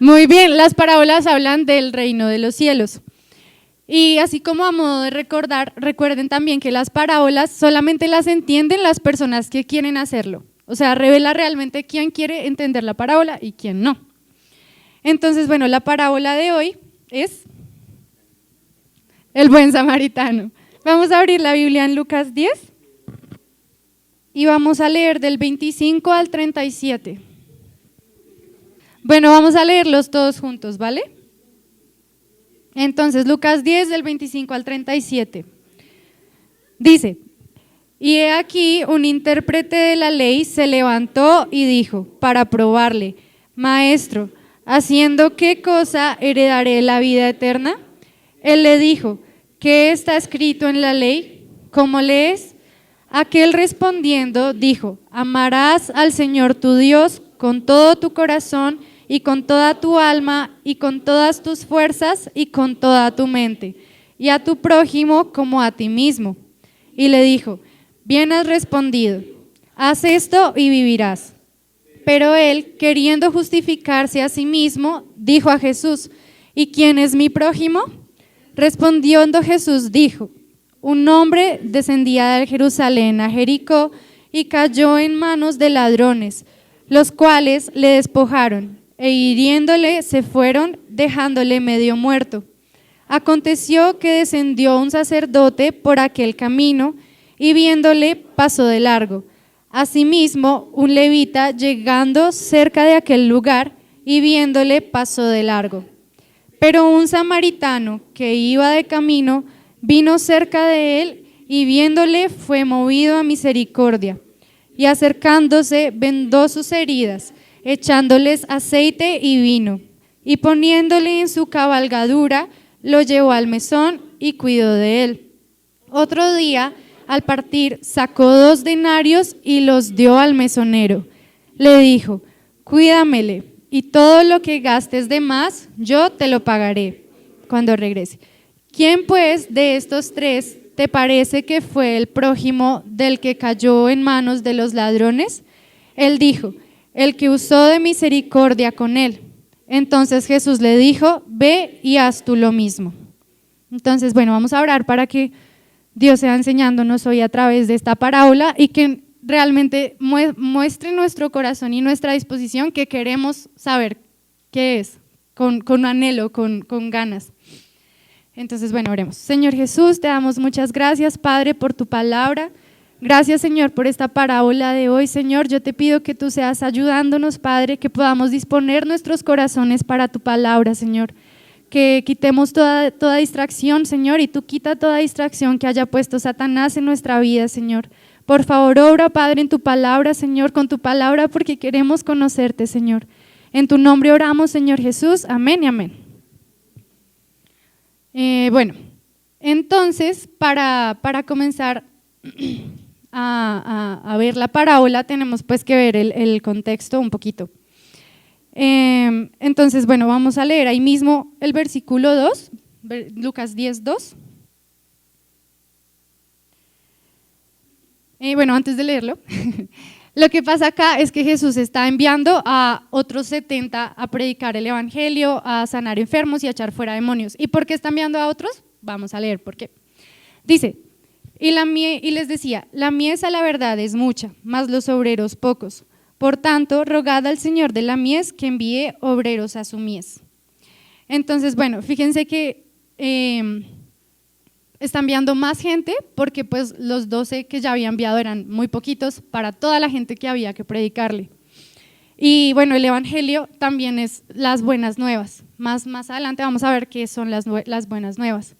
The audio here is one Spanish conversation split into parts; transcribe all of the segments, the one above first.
Muy bien, las parábolas hablan del reino de los cielos. Y así como a modo de recordar, recuerden también que las parábolas solamente las entienden las personas que quieren hacerlo. O sea, revela realmente quién quiere entender la parábola y quién no. Entonces, bueno, la parábola de hoy es el buen samaritano. Vamos a abrir la Biblia en Lucas 10 y vamos a leer del 25 al 37. Bueno, vamos a leerlos todos juntos, ¿vale? Entonces, Lucas 10 del 25 al 37. Dice: y he aquí un intérprete de la ley se levantó y dijo, para probarle: Maestro, ¿haciendo qué cosa heredaré la vida eterna? Él le dijo: ¿qué está escrito en la ley? ¿Cómo lees? Aquel respondiendo dijo: amarás al Señor tu Dios con todo tu corazón y con toda tu alma y con todas tus fuerzas y con toda tu mente, y a tu prójimo como a ti mismo. Y le dijo: bien has respondido, haz esto y vivirás. Pero él, queriendo justificarse a sí mismo, dijo a Jesús: ¿y quién es mi prójimo? Respondiendo Jesús dijo: un hombre descendía de Jerusalén a Jericó y cayó en manos de ladrones, los cuales le despojaron e hiriéndole se fueron, dejándole medio muerto. Aconteció que descendió un sacerdote por aquel camino y viéndole pasó de largo. Asimismo, un levita llegando cerca de aquel lugar y viéndole pasó de largo. Pero un samaritano que iba de camino vino cerca de él y viéndole fue movido a misericordia. Y acercándose vendó sus heridas, echándoles aceite y vino, y poniéndole en su cabalgadura, lo llevó al mesón y cuidó de él. Otro día, al partir, sacó 2 denarios y los dio al mesonero. Le dijo: cuídamele, y todo lo que gastes de más, yo te lo pagaré cuando regrese. ¿Quién pues de estos 3 te parece que fue el prójimo del que cayó en manos de los ladrones? Él dijo: el que usó de misericordia con él. Entonces Jesús le dijo: ve y haz tú lo mismo. Entonces, bueno, vamos a orar para que Dios sea enseñándonos hoy a través de esta parábola y que realmente muestre nuestro corazón y nuestra disposición que queremos saber qué es, con anhelo, con ganas. Entonces, bueno, oremos. Señor Jesús, te damos muchas gracias, Padre, por tu palabra. Gracias, Señor, por esta parábola de hoy. Señor, yo te pido que tú seas ayudándonos, Padre, que podamos disponer nuestros corazones para tu palabra, Señor. Que quitemos toda distracción, Señor, y tú quita toda distracción que haya puesto Satanás en nuestra vida, Señor. Por favor, obra, Padre, en tu palabra, Señor, con tu palabra, porque queremos conocerte, Señor. En tu nombre oramos, Señor Jesús. Amén y amén. Bueno, entonces, para comenzar a ver la parábola, tenemos pues que ver el contexto un poquito. Entonces, bueno, vamos a leer ahí mismo el versículo 2, Lucas 10, 2. Bueno, antes de leerlo, lo que pasa acá es que Jesús está enviando a otros 70 a predicar el evangelio, a sanar enfermos y a echar fuera demonios. ¿Y por qué está enviando a otros? Vamos a leer por qué. Dice: y les decía, la mies a la verdad es mucha, mas los obreros pocos. Por tanto, rogad al Señor de la mies que envíe obreros a su mies. Entonces, bueno, fíjense que está enviando más gente porque pues los 12 que ya había enviado eran muy poquitos para toda la gente que había que predicarle. Y bueno, el evangelio también es las buenas nuevas. Más adelante vamos a ver qué son las buenas nuevas.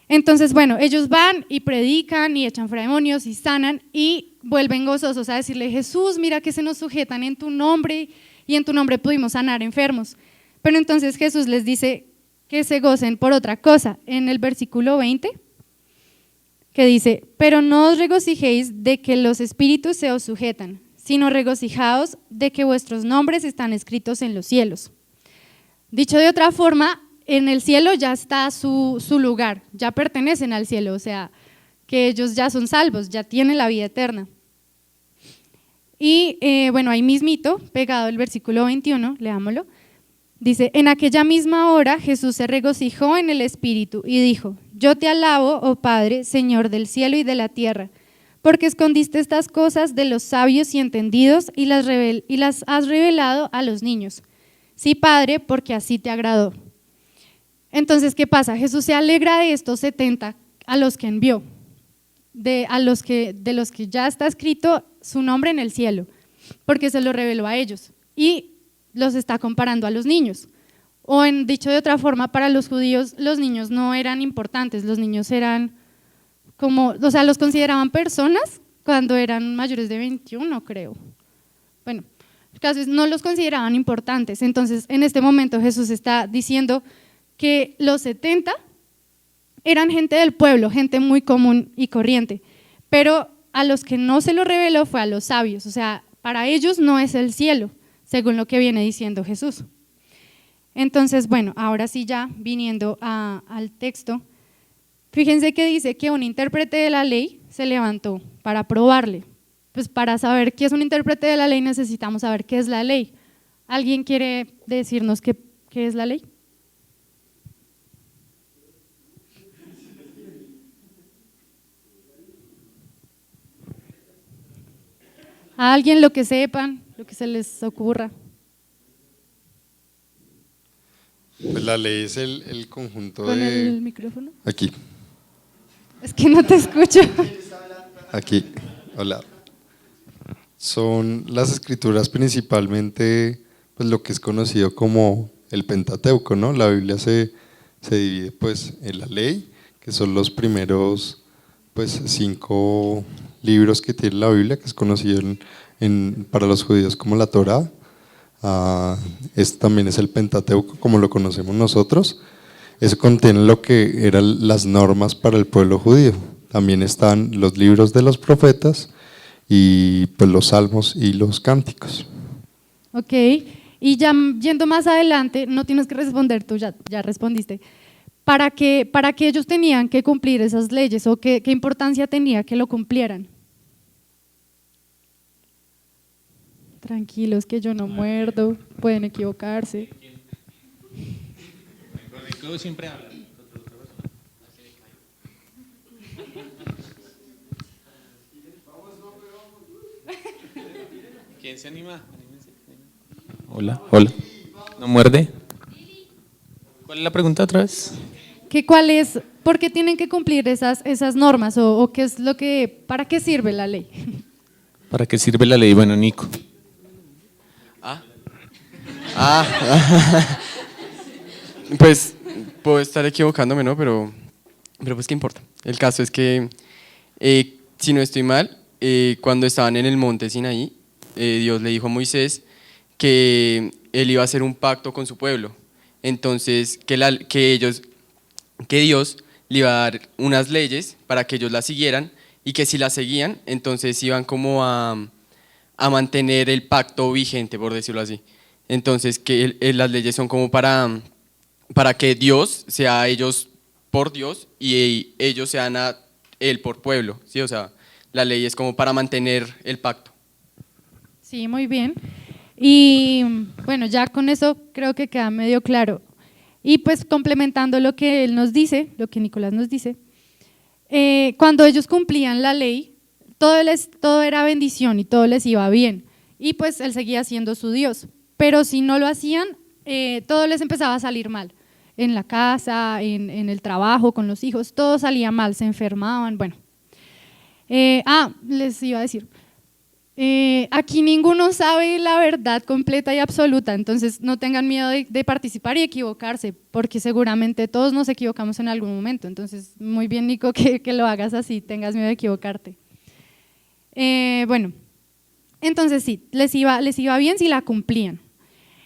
Entonces, bueno, ellos van y predican y echan fuera demonios y sanan y vuelven gozosos a decirle: Jesús, mira que se nos sujetan en tu nombre y en tu nombre pudimos sanar enfermos. Pero entonces Jesús les dice que se gocen por otra cosa, en el versículo 20, que dice: pero no os regocijéis de que los espíritus se os sujetan, sino regocijaos de que vuestros nombres están escritos en los cielos. Dicho de otra forma, en el cielo ya está su lugar, ya pertenecen al cielo, o sea, que ellos ya son salvos, ya tienen la vida eterna. Y bueno, ahí mismito, pegado el versículo 21, leámoslo, Dice, en aquella misma hora Jesús se regocijó en el Espíritu y dijo, yo te alabo, oh Padre, Señor del cielo y de la tierra, porque escondiste estas cosas de los sabios y entendidos y las has revelado a los niños. Sí, Padre, porque así te agradó. Entonces, ¿qué pasa? Jesús se alegra de estos 70 a los que envió, de los que ya está escrito su nombre en el cielo, porque se lo reveló a ellos y los está comparando a los niños. O en dicho de otra forma, para los judíos los niños no eran importantes, los niños eran como, o sea, los consideraban personas cuando eran mayores de 21, creo. Bueno, el caso es, no los consideraban importantes. Entonces, en este momento Jesús está diciendo que los 70 eran gente del pueblo, gente muy común y corriente, pero a los que no se lo reveló fue a los sabios, o sea, para ellos no es el cielo, según lo que viene diciendo Jesús. Entonces, bueno, ahora sí ya viniendo al texto, fíjense que dice que un intérprete de la ley se levantó para probarle. Pues para saber qué es un intérprete de la ley necesitamos saber qué es la ley. ¿Alguien quiere decirnos qué es la ley? ¿A alguien lo que sepan, lo que se les ocurra? Pues la ley es el conjunto ¿Con de… el micrófono? Aquí, Es que no te escucho. aquí, hola. Son las escrituras principalmente, pues lo que es conocido como el Pentateuco, ¿no? La Biblia se divide pues en la ley, que son los primeros pues 5 libros que tiene la Biblia, que es conocido para los judíos como la Torá. También es el Pentateuco como lo conocemos nosotros. Eso contiene lo que eran las normas para el pueblo judío. También están los libros de los profetas y pues los salmos y los cánticos. Ok, y ya yendo más adelante, no tienes que responder, tú ya respondiste. ¿Para qué ellos tenían que cumplir esas leyes o qué importancia tenía que lo cumplieran? Tranquilos, que yo no muerdo, pueden equivocarse. Rico siempre habla. ¿Quién se anima? Hola, hola. ¿No muerde? ¿Cuál es la pregunta otra vez? ¿Por qué tienen que cumplir esas normas o qué es para qué sirve la ley? ¿Para qué sirve la ley? Bueno, Nico. Pues puedo estar equivocándome, ¿no? Pero pues qué importa. El caso es que, si no estoy mal, cuando estaban en el monte Sinaí, Dios le dijo a Moisés que él iba a hacer un pacto con su pueblo. Entonces, que Dios le iba a dar unas leyes para que ellos las siguieran y que si las seguían, entonces iban como a mantener el pacto vigente, por decirlo así. Entonces, que las leyes son como para que Dios sea a ellos por Dios y ellos sean a Él por pueblo, ¿sí? O sea, la ley es como para mantener el pacto. Sí, muy bien. Y bueno, ya con eso creo que queda medio claro. Y pues complementando lo que él nos dice, lo que Nicolás nos dice, cuando ellos cumplían la ley, todo era bendición y todo les iba bien. Y pues él seguía siendo su Dios. Pero si no lo hacían, todo les empezaba a salir mal. En la casa, en el trabajo, con los hijos, todo salía mal, se enfermaban, bueno. Les iba a decir, aquí ninguno sabe la verdad completa y absoluta, entonces no tengan miedo de participar y equivocarse, porque seguramente todos nos equivocamos en algún momento, entonces muy bien, Nico, que lo hagas así, tengas miedo de equivocarte. Bueno, entonces sí, les iba bien si la cumplían.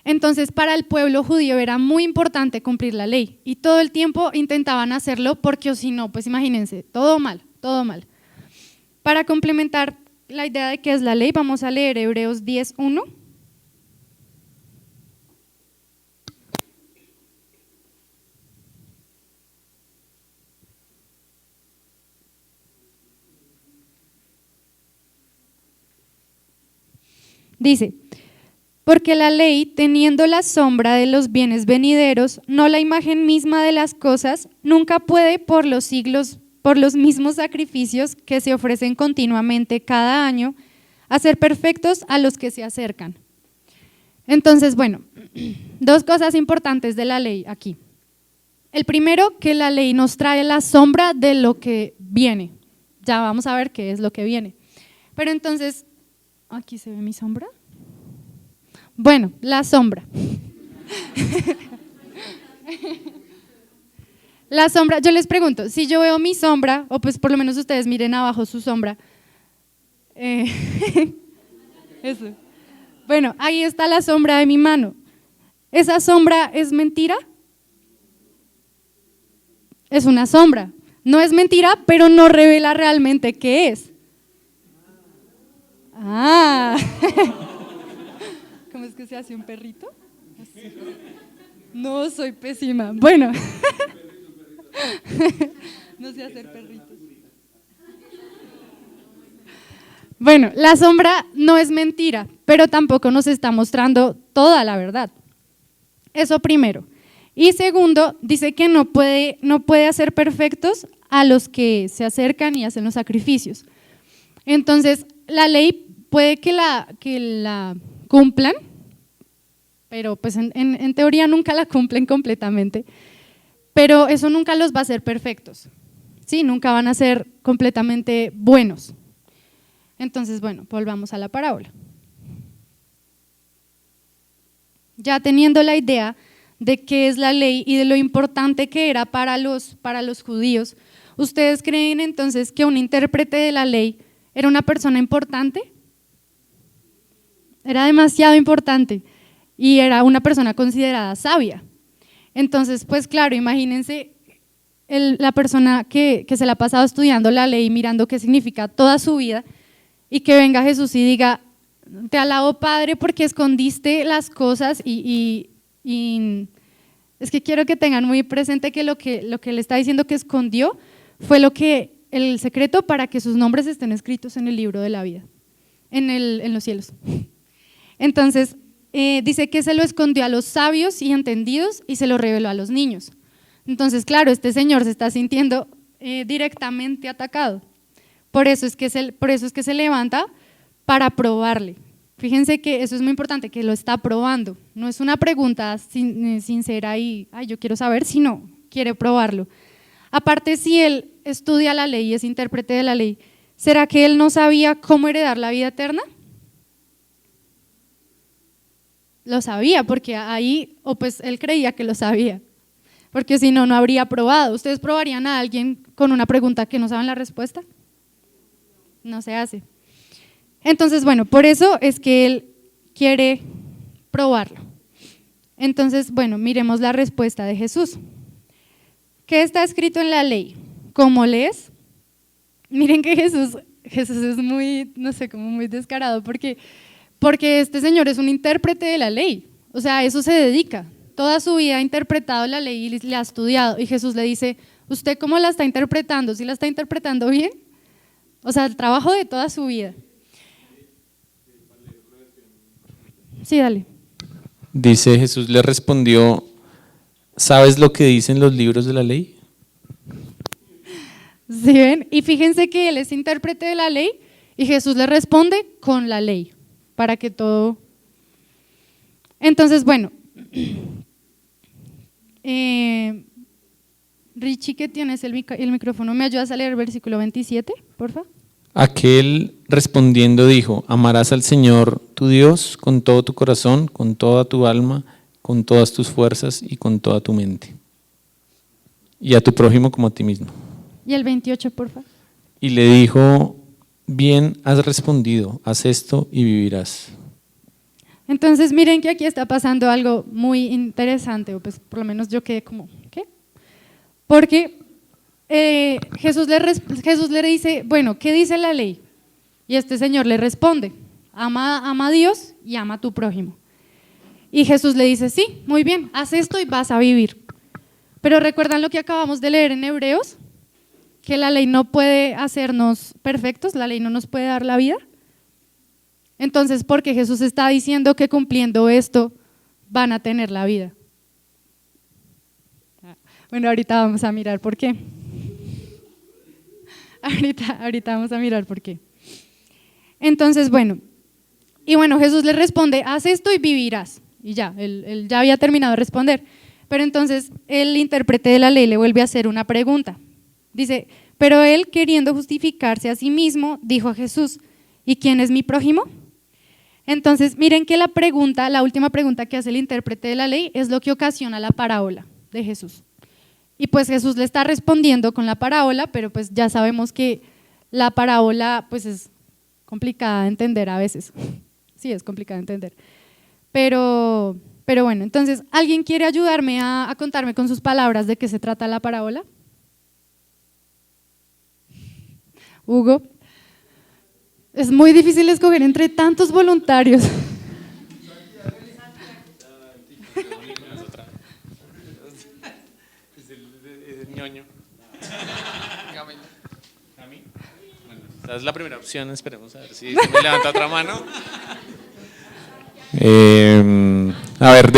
Entonces para el pueblo judío era muy importante cumplir la ley y todo el tiempo intentaban hacerlo porque o si no, pues imagínense, todo mal, todo mal. Para complementar la idea de qué es la ley, vamos a leer Hebreos 10:1. Dice, Porque la ley, teniendo la sombra de los bienes venideros, no la imagen misma de las cosas, nunca puede por los siglos, por los mismos sacrificios que se ofrecen continuamente cada año, hacer perfectos a los que se acercan. Entonces, bueno, dos cosas importantes de la ley aquí. El primero, que la ley nos trae la sombra de lo que viene. Ya vamos a ver qué es lo que viene. Pero entonces, ¿aquí se ve mi sombra? Bueno, la sombra. La sombra, yo les pregunto, si yo veo mi sombra, o pues por lo menos ustedes miren abajo su sombra. Eso. Bueno, ahí está la sombra de mi mano. ¿Esa sombra es mentira? Es una sombra. No es mentira, pero no revela realmente qué es. Ah. ¿Cómo es que se hace un perrito? Así. No, soy pésima. Bueno. No sé hacer perritos. Bueno, la sombra no es mentira, pero tampoco nos está mostrando toda la verdad. Eso primero. Y segundo, dice que no puede hacer perfectos a los que se acercan y hacen los sacrificios. Entonces, la ley puede que la cumplan, pero pues en teoría nunca la cumplen completamente, pero eso nunca los va a hacer perfectos, ¿sí? Nunca van a ser completamente buenos. Entonces, bueno, volvamos a la parábola. Ya teniendo la idea de qué es la ley y de lo importante que era para los judíos, ¿ustedes creen entonces que un intérprete de la ley era una persona importante? Era demasiado importante y era una persona considerada sabia. Entonces, pues claro, imagínense la persona que se la ha pasado estudiando la ley, mirando qué significa toda su vida, y que venga Jesús y diga, te alabo Padre porque escondiste las cosas y es que quiero que tengan muy presente que lo que le está diciendo que escondió fue el secreto para que sus nombres estén escritos en el libro de la vida, en los cielos. Entonces, dice que se lo escondió a los sabios y entendidos y se lo reveló a los niños. Entonces, claro, este señor se está sintiendo directamente atacado. Por eso es que se levanta para probarle. Fíjense que eso es muy importante, que lo está probando. No es una pregunta sincera y yo quiero saber, sino quiere probarlo. Aparte, si él estudia la ley y es intérprete de la ley, ¿será que él no sabía cómo heredar la vida eterna? Lo sabía, porque ahí, o pues él creía que lo sabía, porque si no, no habría probado. ¿Ustedes probarían a alguien con una pregunta que no saben la respuesta? No se hace. Entonces, bueno, por eso es que él quiere probarlo. Entonces, bueno, miremos la respuesta de Jesús. ¿Qué está escrito en la ley? ¿Cómo lees? Miren que Jesús es muy, no sé, como muy descarado, porque este señor es un intérprete de la ley. O sea, a eso se dedica. Toda su vida ha interpretado la ley y la ha estudiado. Y Jesús le dice, ¿usted cómo la está interpretando? ¿Sí la está interpretando bien? O sea, el trabajo de toda su vida. Sí, dale. Dice, Jesús le respondió, ¿sabes lo que dicen los libros de la ley? ¿Sí ven? Y fíjense que él es intérprete de la ley y Jesús le responde con la ley, para que todo… Entonces, bueno, Richie, que tienes el micrófono, ¿me ayudas a leer el versículo 27, por favor? Aquel respondiendo dijo, amarás al Señor tu Dios con todo tu corazón, con toda tu alma, con todas tus fuerzas y con toda tu mente. Y a tu prójimo como a ti mismo. Y el 28, por favor. Y le dijo, bien has respondido, haz esto y vivirás. Entonces miren que aquí está pasando algo muy interesante, o pues por lo menos yo quedé como, ¿qué? Porque Jesús le dice, bueno, ¿qué dice la ley? Y este señor le responde, ama a Dios y ama a tu prójimo. Y Jesús le dice, sí, muy bien, haz esto y vas a vivir. Pero ¿recuerdan lo que acabamos de leer en Hebreos? Que la ley no puede hacernos perfectos, la ley no nos puede dar la vida. Entonces, ¿por qué Jesús está diciendo que cumpliendo esto van a tener la vida? Bueno, ahorita vamos a mirar por qué. Ahorita vamos a mirar por qué. Entonces, bueno, Jesús le responde, haz esto y vivirás. Y ya, él ya había terminado de responder. Pero entonces el intérprete de la ley le vuelve a hacer una pregunta. Dice, pero él, queriendo justificarse a sí mismo, dijo a Jesús, ¿y quién es mi prójimo? Entonces, miren que la última pregunta que hace el intérprete de la ley es lo que ocasiona la parábola de Jesús. Y pues Jesús le está respondiendo con la parábola, pero pues ya sabemos que la parábola pues es complicada de entender a veces. Sí, es complicada de entender. Pero bueno, entonces, ¿alguien quiere ayudarme a contarme con sus palabras de qué se trata la parábola? Hugo. Es muy difícil escoger entre tantos voluntarios. Esa es la primera opción, esperemos a ver si se me levanta otra mano. A ver,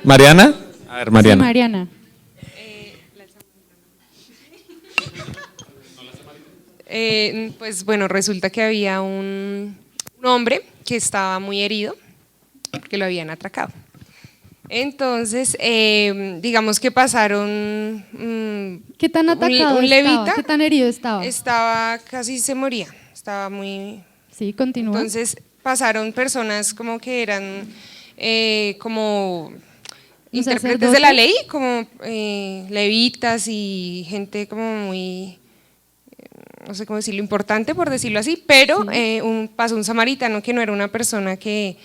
Mariana. A ver, Mariana. Sí, Mariana. Pues bueno, resulta que había un hombre que estaba muy herido porque lo habían atracado. Entonces, digamos que pasaron ¿Qué tan atacado un levita, estaba? ¿Qué tan herido estaba? Estaba casi se moría, estaba muy... Sí, continúa. Entonces pasaron personas como que eran como intérpretes de la ley, como levitas y gente como muy, no sé cómo decirlo, importante por decirlo así, pero sí. Pasó un samaritano que no era una persona que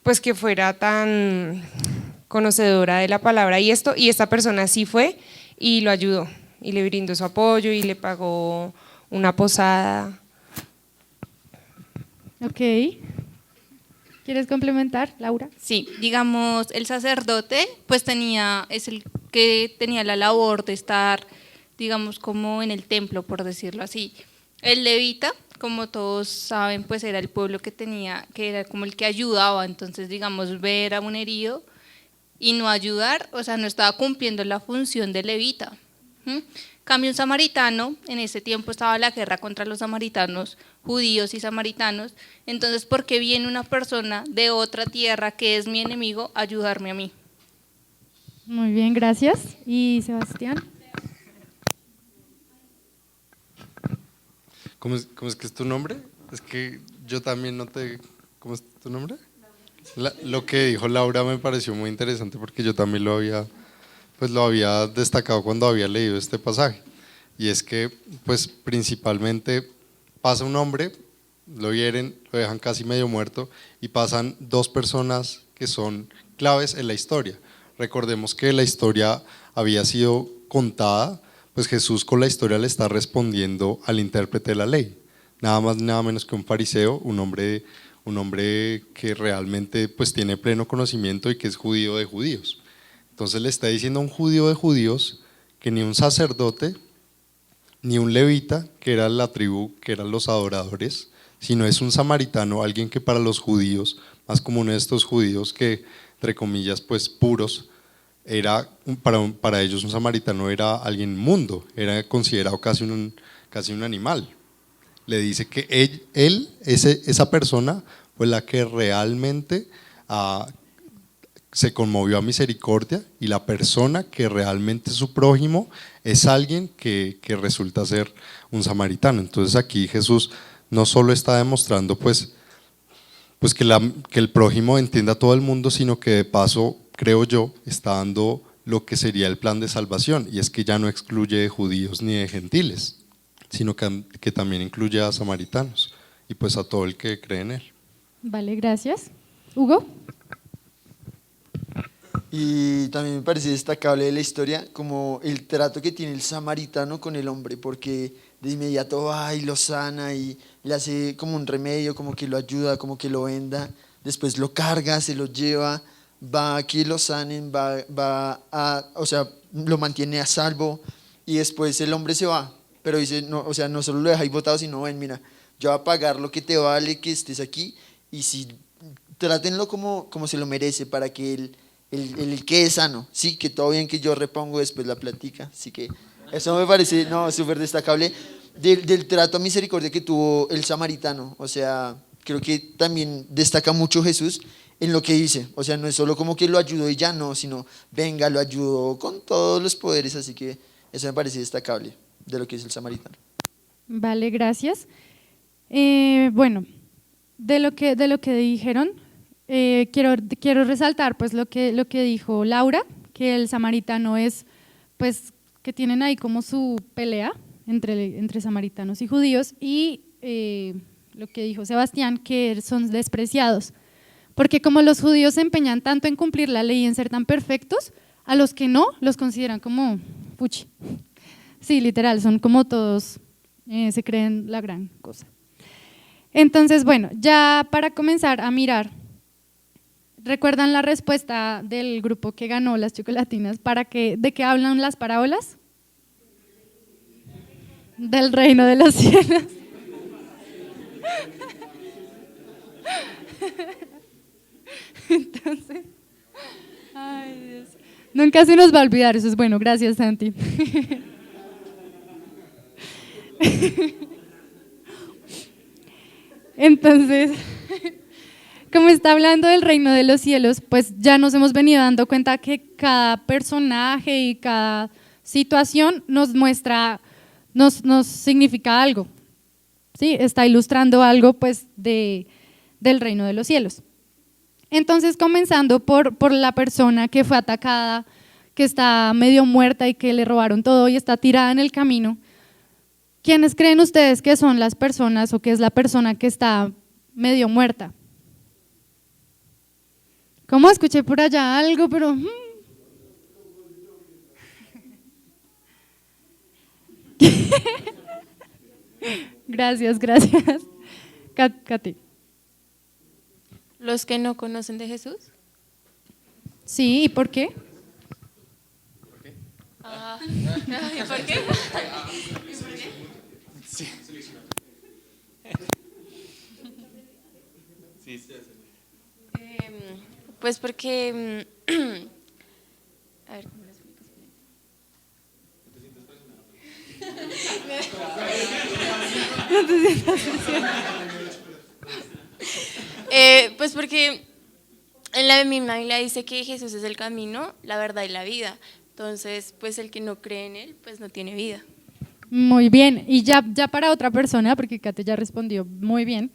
pues que fuera tan conocedora de la palabra y esta persona sí fue y lo ayudó y le brindó su apoyo y le pagó una posada. Ok. ¿Quieres complementar, Laura? Sí, digamos, el sacerdote pues es el que tenía la labor de estar, digamos, como en el templo, por decirlo así. El levita, como todos saben, pues era el pueblo que era como el que ayudaba, entonces, digamos, ver a un herido y no ayudar, o sea, no estaba cumpliendo la función de levita. Cambio un samaritano, en ese tiempo estaba la guerra contra los samaritanos, judíos y samaritanos, entonces, ¿por qué viene una persona de otra tierra que es mi enemigo a ayudarme a mí? Muy bien, gracias. ¿Y Sebastián? ¿Cómo es que es tu nombre? Es que yo también noté. ¿Cómo es tu nombre? Lo que dijo Laura me pareció muy interesante porque yo también lo había destacado cuando había leído este pasaje. Y es que, pues, principalmente pasa un hombre, lo hieren, lo dejan casi medio muerto y pasan dos personas que son claves en la historia. Recordemos que la historia había sido contada, pues Jesús con la historia le está respondiendo al intérprete de la ley, nada más nada menos que un fariseo, un hombre que realmente pues tiene pleno conocimiento y que es judío de judíos. Entonces le está diciendo a un judío de judíos que ni un sacerdote ni un levita, que era la tribu, que eran los adoradores, sino es un samaritano, alguien que para los judíos, más como uno de estos judíos que, entre comillas, pues puros, para ellos un samaritano era alguien inmundo, era considerado casi un animal. Le dice que esa persona fue la que realmente se conmovió a misericordia y la persona que realmente es su prójimo es alguien que resulta ser un samaritano. Entonces aquí Jesús no solo está demostrando pues que el prójimo entienda a todo el mundo, sino que de paso, creo yo, está dando lo que sería el plan de salvación, y es que ya no excluye de judíos ni de gentiles, sino que también incluye a samaritanos y pues a todo el que cree en él. Vale, gracias. Hugo. Y también me parece destacable de la historia como el trato que tiene el samaritano con el hombre, porque de inmediato va y lo sana y le hace como un remedio, como que lo ayuda, como que lo venda, después lo carga, se lo lleva, va a que lo sanen, o sea, lo mantiene a salvo y después el hombre se va, pero dice, no, o sea, no solo lo deja ahí botado, sino ven, mira, yo voy a pagar lo que te vale que estés aquí y si trátenlo como se lo merece para que él quede sano, sí, que todo bien que yo repongo después la plática, así que eso me parece, no, súper destacable del trato a misericordia que tuvo el samaritano, o sea, creo que también destaca mucho Jesús en lo que dice, o sea, no es solo como que lo ayudó y ya no, sino venga, lo ayudó con todos los poderes, así que eso me parece destacable de lo que es el samaritano. Vale, gracias. Bueno, de lo que dijeron, quiero resaltar pues lo que dijo Laura, que el samaritano es, pues, que tienen ahí como su pelea entre samaritanos y judíos, y lo que dijo Sebastián, que son despreciados, porque como los judíos se empeñan tanto en cumplir la ley y en ser tan perfectos, a los que no los consideran como puchi. Sí, literal, son como todos, se creen la gran cosa. Entonces, bueno, ya para comenzar a mirar, ¿recuerdan la respuesta del grupo que ganó las chocolatinas? ¿De qué hablan las parábolas? Del reino de los cielos. Entonces, ay Dios, nunca se nos va a olvidar, eso es bueno, gracias Santi. Entonces, como está hablando del reino de los cielos, pues ya nos hemos venido dando cuenta que cada personaje y cada situación nos muestra, nos significa algo, ¿sí? Está ilustrando algo pues del reino de los cielos. Entonces, comenzando por la persona que fue atacada, que está medio muerta y que le robaron todo y está tirada en el camino, ¿quiénes creen ustedes que son las personas o que es la persona que está medio muerta? ¿Cómo? Escuché por allá algo, pero… Gracias. Katy. ¿Los que no conocen de Jesús? Sí, ¿y por qué? ¿Y por qué? Pues porque… a ver, ¿cómo lo explico? Pues porque en la misma Biblia dice que Jesús es el camino, la verdad y la vida. Entonces, pues el que no cree en él, pues no tiene vida. Muy bien, y ya para otra persona, porque Kate ya respondió muy bien.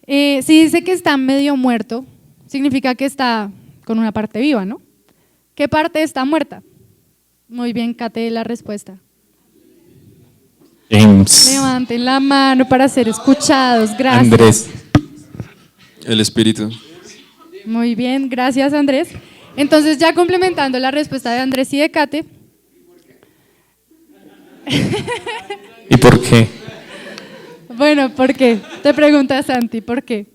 Si dice que está medio muerto, significa que está con una parte viva, ¿no? ¿Qué parte está muerta? Muy bien, Kate, la respuesta. Levanten la mano para ser escuchados, gracias. Andrés. El espíritu. Muy bien, gracias Andrés. Entonces, ya complementando la respuesta de Andrés y de Kate. ¿Y por qué? Bueno, ¿por qué? Te pregunta Santi, ¿por qué?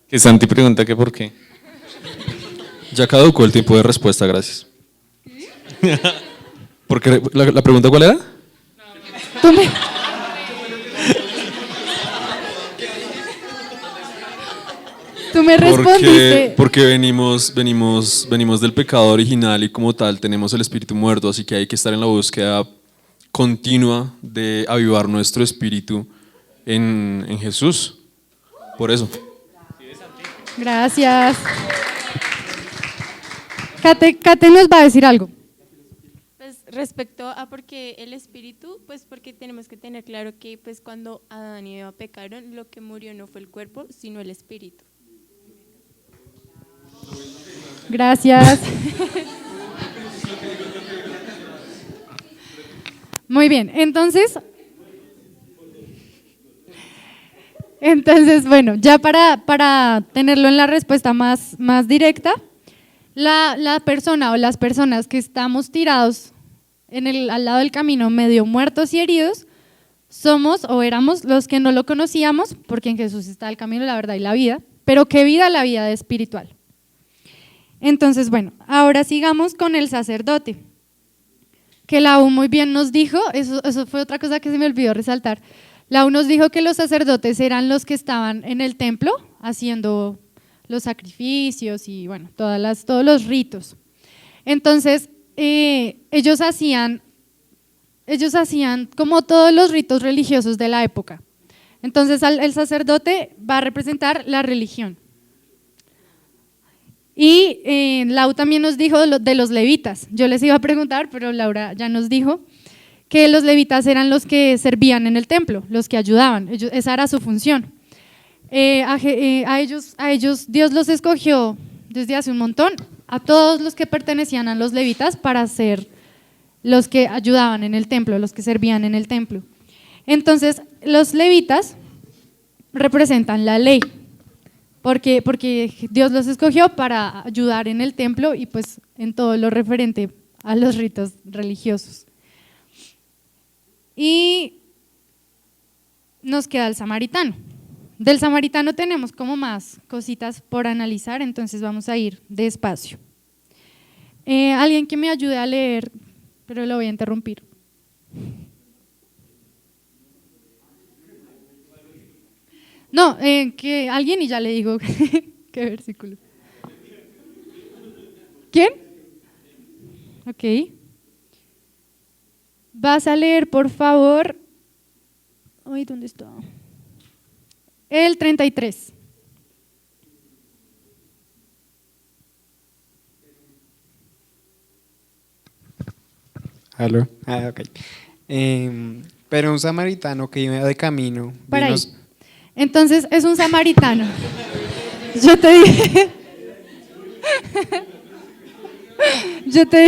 Que Santi pregunta que por qué. Ya caducó el tiempo de respuesta, gracias. Porque la pregunta ¿cuál era? Tú me… Tú me respondiste. Porque venimos del pecado original y como tal tenemos el espíritu muerto, así que hay que estar en la búsqueda continua de avivar nuestro espíritu en Jesús. Por eso. Gracias. Kate nos va a decir algo. Pues respecto a por qué el espíritu, pues porque tenemos que tener claro que pues cuando Adán y Eva pecaron, lo que murió no fue el cuerpo, sino el espíritu. Gracias. Muy bien, entonces, bueno, ya para tenerlo en la respuesta más directa, la persona o las personas que estamos tirados al lado del camino, medio muertos y heridos, somos o éramos los que no lo conocíamos, porque en Jesús está el camino, la verdad y la vida, pero ¿qué vida? La vida espiritual. Entonces, bueno, ahora sigamos con el sacerdote, que la U muy bien nos dijo, eso fue otra cosa que se me olvidó resaltar, la U nos dijo que los sacerdotes eran los que estaban en el templo, haciendo los sacrificios y bueno, todos los ritos. Entonces, ellos hacían como todos los ritos religiosos de la época. Entonces, el sacerdote va a representar la religión. Y Lau también nos dijo de los levitas. Yo les iba a preguntar, pero Laura ya nos dijo que los levitas eran los que servían en el templo, los que ayudaban. Esa era su función. A ellos Dios los escogió desde hace un montón, a todos los que pertenecían a los levitas para ser los que ayudaban en el templo, los que servían en el templo. Entonces, los levitas representan la ley, porque Dios los escogió para ayudar en el templo y pues en todo lo referente a los ritos religiosos. Y nos queda el samaritano. Del samaritano tenemos como más cositas por analizar, entonces vamos a ir despacio. Alguien que me ayude a leer, pero lo voy a interrumpir. No, que alguien y ya le digo qué versículo. ¿Quién? Ok. Vas a leer, por favor. Ay, ¿dónde está? El 33. ¿Aló? Ok. Pero un samaritano que iba de camino. Para ahí. Entonces es un samaritano. Yo te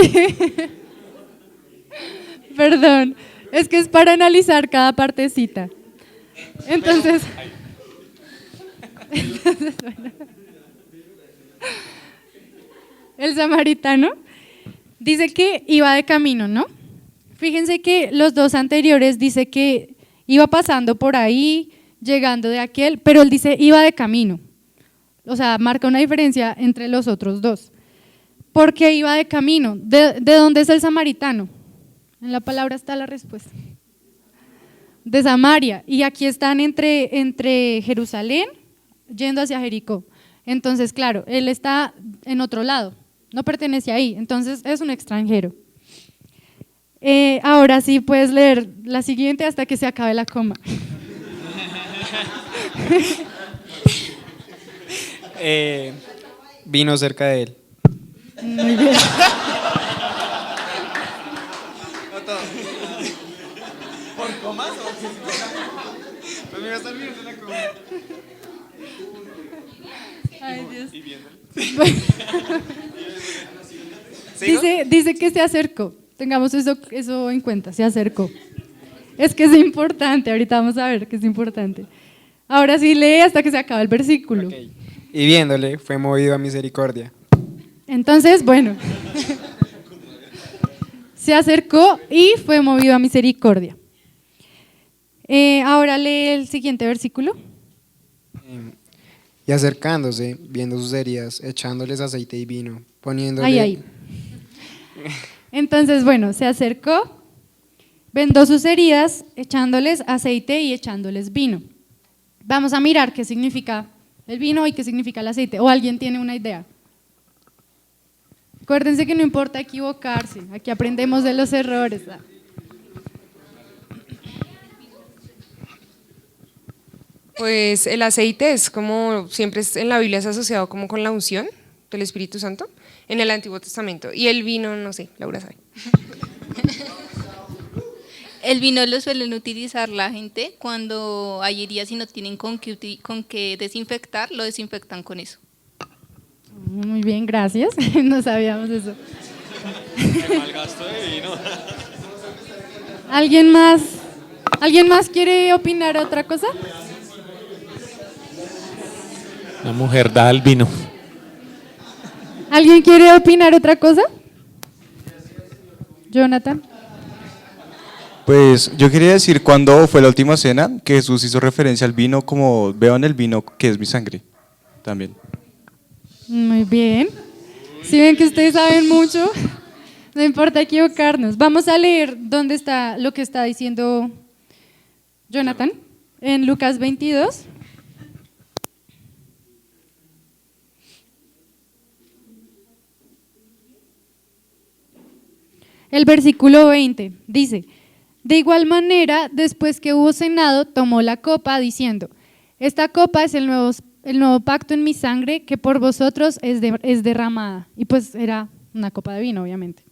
dije. Perdón, es que es para analizar cada partecita. Entonces bueno. El samaritano dice que iba de camino, ¿no? Fíjense que los dos anteriores dice que iba pasando por ahí, llegando de aquel, pero él dice iba de camino. O sea, marca una diferencia entre los otros dos. ¿Por qué iba de camino? ¿De dónde es el samaritano? En la palabra está la respuesta. De Samaria. Y aquí están entre Jerusalén, yendo hacia Jericó. Entonces, claro, él está en otro lado, no pertenece ahí, entonces es un extranjero. Ahora sí puedes leer la siguiente hasta que se acabe la coma. Vino cerca de él. Muy bien. ¿Por comas o pues me va a estar viendo la coma. Ay, Dios. Dice que se acercó. Tengamos eso en cuenta, se acercó. Es que es importante, ahorita vamos a ver que es importante. Ahora sí lee hasta que se acabe el versículo. Okay. Y viéndole, fue movido a misericordia. Entonces, bueno, se acercó y fue movido a misericordia. Ahora lee el siguiente versículo. Y acercándose, viendo sus heridas, echándoles aceite y vino, poniéndole… Ahí. Entonces, bueno, se acercó, vendó sus heridas, echándoles aceite y echándoles vino. Vamos a mirar qué significa el vino y qué significa el aceite. ¿O alguien tiene una idea? Acuérdense que no importa equivocarse, aquí aprendemos de los errores. Pues el aceite es como, siempre en la Biblia es asociado como con la unción del Espíritu Santo en el Antiguo Testamento. Y el vino, no sé, Laura sabe. El vino lo suelen utilizar la gente cuando hay heridas y no tienen con qué desinfectar, lo desinfectan con eso. Muy bien, gracias. No sabíamos eso. Qué mal gasto de vino. ¿Alguien más quiere opinar otra cosa? La mujer da el vino. ¿Alguien quiere opinar otra cosa? Jonathan. Pues yo quería decir cuando fue la última cena que Jesús hizo referencia al vino como beban el vino que es mi sangre también. Muy bien. Si ven que ustedes saben mucho, no importa equivocarnos. Vamos a leer dónde está lo que está diciendo Jonathan en Lucas 22. El versículo 20 dice, de igual manera, después que hubo cenado, tomó la copa diciendo, esta copa es el nuevo pacto en mi sangre que por vosotros es derramada. Y pues era una copa de vino, obviamente.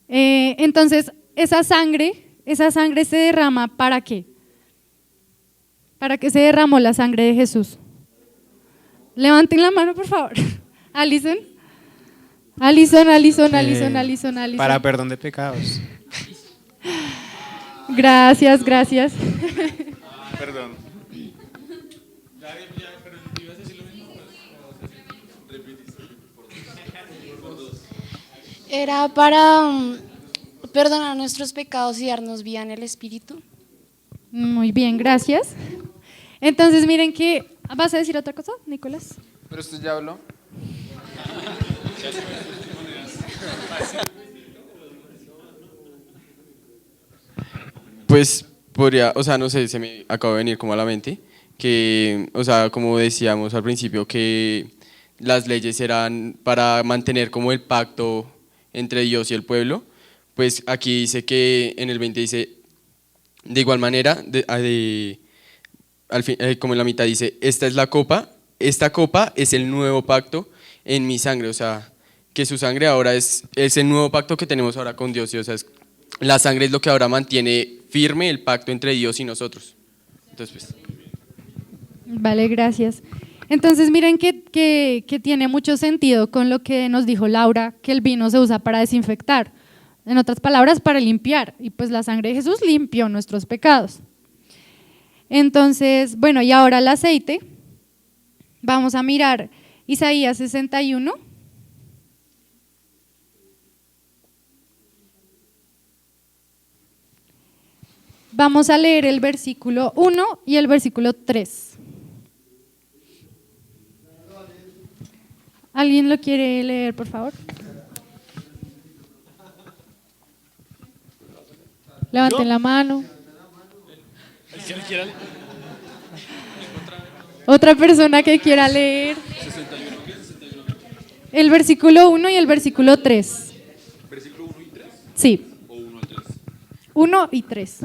Entonces, esa sangre se derrama ¿para qué? ¿Para qué se derramó la sangre de Jesús? Levanten la mano, por favor. Alison. Para perdón de pecados. Gracias. Perdón. Era para perdonar nuestros pecados y darnos vida en el Espíritu. Muy bien, gracias. Entonces miren que, ¿vas a decir otra cosa, Nicolás? Pero usted ya habló. Pues podría, o sea, no sé, se me acaba de venir como a la mente que, o sea, como decíamos al principio, que las leyes eran para mantener como el pacto entre Dios y el pueblo. Pues aquí dice que en el 20 dice, de igual manera, como en la mitad dice, esta copa es el nuevo pacto en mi sangre, o sea, que su sangre ahora es el nuevo pacto que tenemos ahora con Dios, y, o sea, la sangre es lo que ahora mantiene firme el pacto entre Dios y nosotros. Entonces, pues. Vale, gracias. Entonces miren que tiene mucho sentido con lo que nos dijo Laura, que el vino se usa para desinfectar, en otras palabras, para limpiar, y pues la sangre de Jesús limpió nuestros pecados. Entonces, bueno, y ahora el aceite, vamos a mirar Isaías 61. Vamos a leer el versículo 1 y el versículo 3. ¿Alguien lo quiere leer, por favor? Levanten la mano. Otra persona que quiera leer. El versículo 1 y el versículo 3. ¿Versículo 1 y 3? Sí. ¿O 1 al 3? 1 y 3.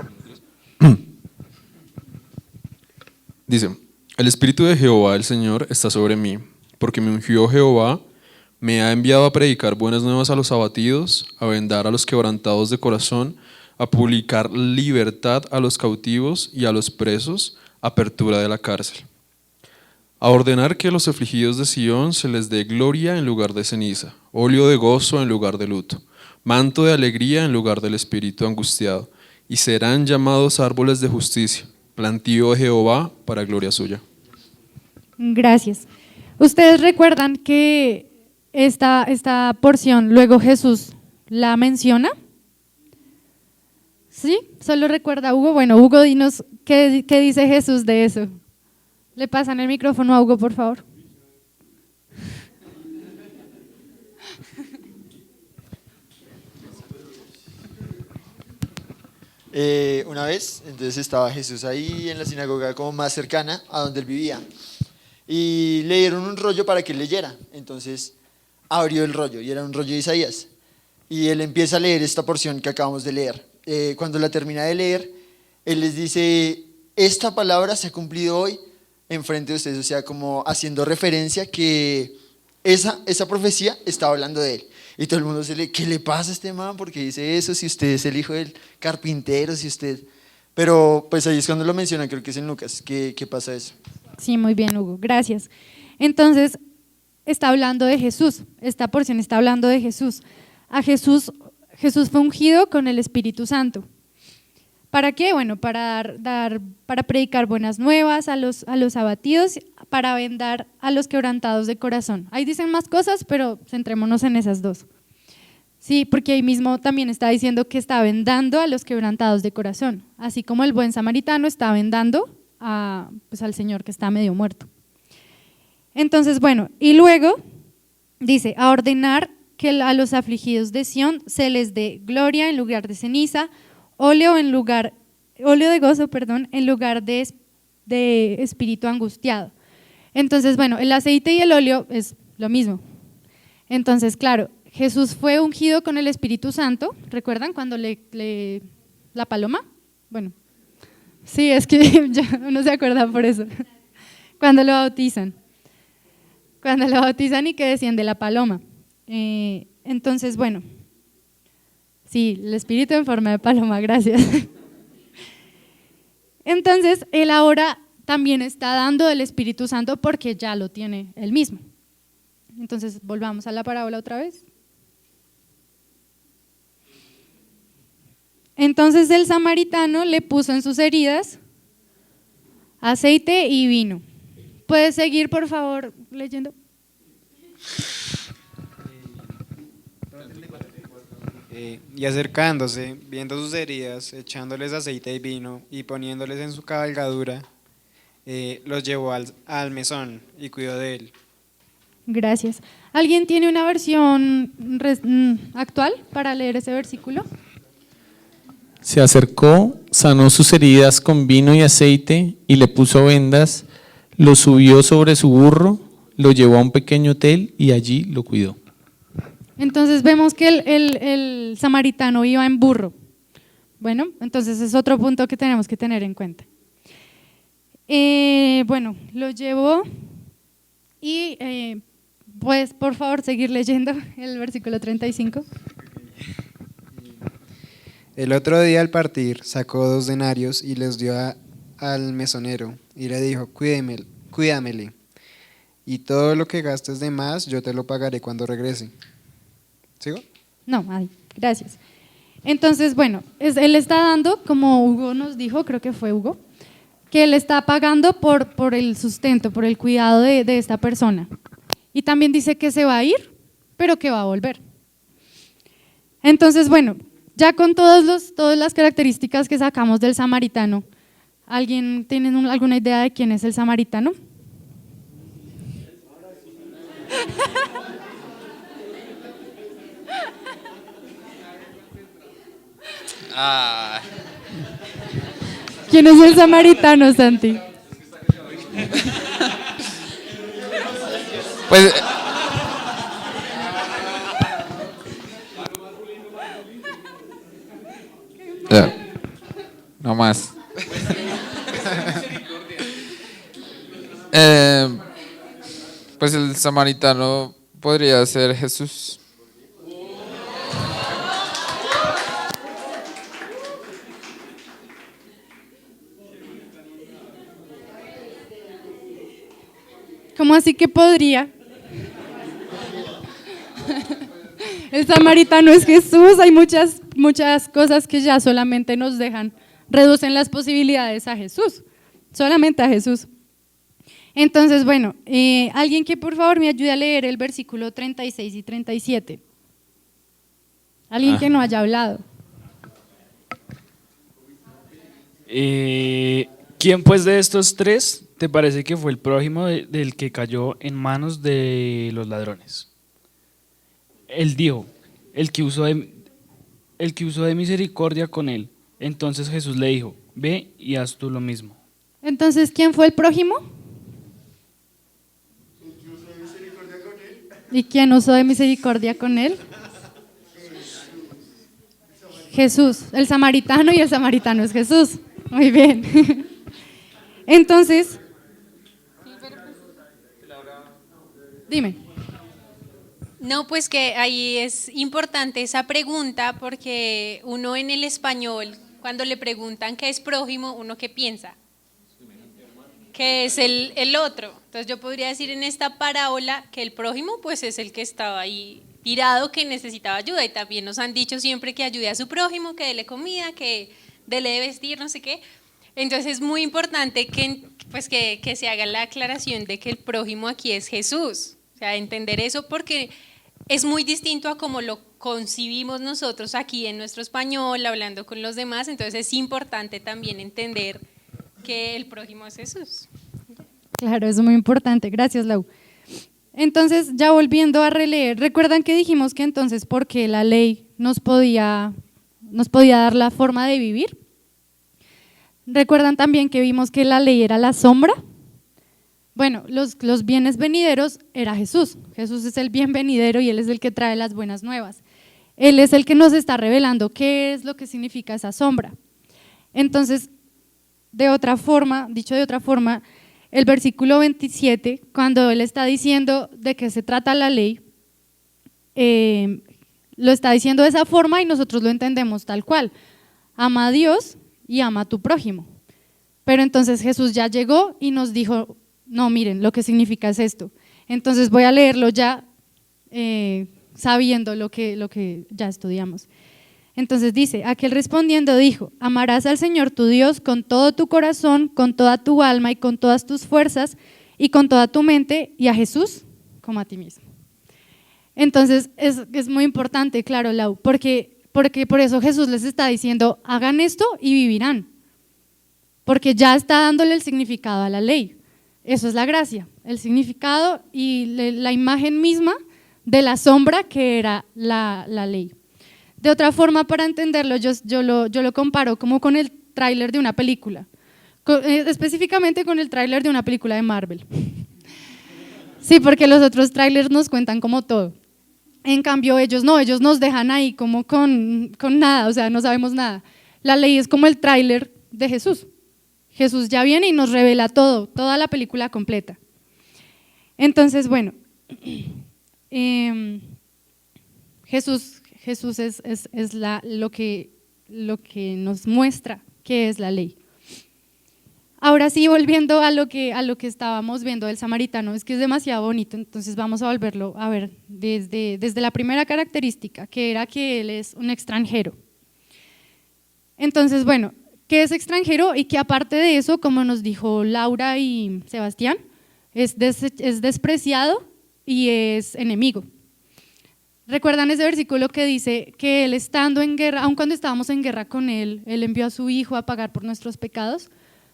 Dice, el Espíritu de Jehová, el Señor, está sobre mí, porque me ungió Jehová, me ha enviado a predicar buenas nuevas a los abatidos, a vendar a los quebrantados de corazón, a publicar libertad a los cautivos y a los presos, apertura de la cárcel. A ordenar que a los afligidos de Sión se les dé gloria en lugar de ceniza, óleo de gozo en lugar de luto, manto de alegría en lugar del espíritu angustiado, y serán llamados árboles de justicia, plantío de Jehová para gloria suya. Gracias. ¿Ustedes recuerdan que esta porción luego Jesús la menciona? ¿Sí? ¿Solo recuerda Hugo? Bueno, Hugo, dinos qué dice Jesús de eso. ¿Le pasan el micrófono a Hugo, por favor? Una vez, entonces estaba Jesús ahí en la sinagoga como más cercana a donde él vivía y le dieron un rollo para que él leyera. Entonces abrió el rollo y era un rollo de Isaías y él empieza a leer esta porción que acabamos de leer. Cuando la termina de leer, él les dice, esta palabra se ha cumplido hoy enfrente de ustedes, o sea, como haciendo referencia que esa profecía estaba hablando de él. Y todo el mundo ¿qué le pasa a este man? Porque dice eso, si usted es el hijo del carpintero, si usted… Pero pues ahí es cuando lo menciona, creo que es en Lucas, ¿qué pasa eso? Sí, muy bien, Hugo, gracias. Entonces, está hablando de Jesús, esta porción está hablando de Jesús. Jesús fue ungido con el Espíritu Santo. ¿Para qué? Bueno, para predicar buenas nuevas a los abatidos, para vendar a los quebrantados de corazón. Ahí dicen más cosas, pero centrémonos en esas dos. Sí, porque ahí mismo también está diciendo que está vendando a los quebrantados de corazón, así como el buen samaritano está vendando al Señor que está medio muerto. Entonces, bueno, y luego dice, a ordenar que a los afligidos de Sión se les dé gloria en lugar de ceniza, óleo de gozo, en lugar de espíritu angustiado. Entonces, bueno, el aceite y el óleo es lo mismo. Entonces, claro, Jesús fue ungido con el Espíritu Santo, ¿recuerdan cuando la paloma? Bueno, sí, es que ya uno se acuerda por eso. Cuando lo bautizan y que desciende la paloma. Entonces, bueno, sí, el Espíritu en forma de paloma, gracias. Entonces, él ahora también está dando el Espíritu Santo porque ya lo tiene él mismo. Entonces, volvamos a la parábola otra vez. Entonces el samaritano le puso en sus heridas aceite y vino. ¿Puedes seguir, por favor, leyendo? Y acercándose, viendo sus heridas, echándoles aceite y vino y poniéndoles en su cabalgadura, los llevó al mesón y cuidó de él. Gracias. ¿Alguien tiene una versión actual para leer ese versículo? Se acercó, sanó sus heridas con vino y aceite y le puso vendas, lo subió sobre su burro, lo llevó a un pequeño hotel y allí lo cuidó. Entonces vemos que el samaritano iba en burro. Bueno, entonces es otro punto que tenemos que tener en cuenta. Bueno, lo llevó y pues por favor seguir leyendo el versículo 35. El otro día al partir sacó 2 denarios y les dio al mesonero y le dijo, cuídamele, y todo lo que gastes de más yo te lo pagaré cuando regrese. ¿Sigo? No, gracias. Entonces, bueno, él está dando, como Hugo nos dijo, creo que fue Hugo, que él está pagando por el sustento, por el cuidado de esta persona. Y también dice que se va a ir, pero que va a volver. Entonces, bueno, ya con todas las características que sacamos del samaritano, ¿alguien tiene alguna idea de quién es el samaritano? ¿Quién es el samaritano, Santi? Pues no más. Pues el samaritano podría ser Jesús. ¿Cómo así que podría? El samaritano es Jesús. Hay muchas cosas que ya solamente nos reducen las posibilidades a Jesús, solamente a Jesús. Entonces, bueno, alguien que por favor me ayude a leer el versículo 36 y 37. Alguien que no haya hablado. ¿Quién pues de estos 3 te parece que fue el prójimo del que cayó en manos de los ladrones? Él dijo, el que usó de misericordia con él. Entonces Jesús le dijo, ve y haz tú lo mismo. Entonces, ¿quién fue el prójimo? ¿Y quién usó de misericordia con él? Jesús, el samaritano, y el samaritano es Jesús. Muy bien. Entonces, dime. No, pues que ahí es importante esa pregunta porque uno en el español, cuando le preguntan qué es prójimo, uno ¿qué piensa? Que es el otro. Entonces yo podría decir en esta parábola que el prójimo pues es el que estaba ahí tirado, que necesitaba ayuda, y también nos han dicho siempre que ayude a su prójimo, que dele comida, que dele de vestir, no sé qué. Entonces es muy importante que se haga la aclaración de que el prójimo aquí es Jesús, o sea, entender eso porque es muy distinto a como lo concibimos nosotros aquí en nuestro español, hablando con los demás. Entonces es importante también entender que el prójimo es Jesús. Claro, eso es muy importante. Gracias, Lau. Entonces, ya volviendo a releer, ¿recuerdan que dijimos que entonces porque la ley nos podía dar la forma de vivir? ¿Recuerdan también que vimos que la ley era la sombra? Bueno, los bienes venideros era Jesús. Jesús es el bien venidero y Él es el que trae las buenas nuevas. Él es el que nos está revelando qué es lo que significa esa sombra. Entonces, dicho de otra forma, el versículo 27, cuando Él está diciendo de qué se trata la ley, lo está diciendo de esa forma y nosotros lo entendemos tal cual. Ama a Dios y ama a tu prójimo. Pero entonces Jesús ya llegó y nos dijo, no, miren, lo que significa es esto. Entonces voy a leerlo ya sabiendo lo que ya estudiamos. Entonces dice, aquel respondiendo dijo, amarás al Señor tu Dios con todo tu corazón, con toda tu alma y con todas tus fuerzas y con toda tu mente, y a Jesús como a ti mismo. Entonces es muy importante, claro, Lau, porque por eso Jesús les está diciendo, hagan esto y vivirán, porque ya está dándole el significado a la ley. Eso es la gracia, el significado y la imagen misma de la sombra que era la ley. De otra forma, para entenderlo, yo lo comparo como con el tráiler de una película, específicamente con el tráiler de una película de Marvel. Sí, porque los otros tráilers nos cuentan como todo. En cambio, ellos no, ellos nos dejan ahí como con nada, o sea, no sabemos nada. La ley es como el tráiler de Jesús. Jesús ya viene y nos revela todo, toda la película completa. Entonces, bueno, Jesús es lo que nos muestra qué es la ley. Ahora sí, volviendo a lo que estábamos viendo del samaritano, es que es demasiado bonito, entonces vamos a volverlo a ver desde la primera característica, que era que él es un extranjero. Entonces, bueno, ¿qué es extranjero? Y que aparte de eso, como nos dijo Laura y Sebastián, es despreciado y es enemigo. ¿Recuerdan ese versículo que dice que él estando en guerra, aun cuando estábamos en guerra con él envió a su hijo a pagar por nuestros pecados?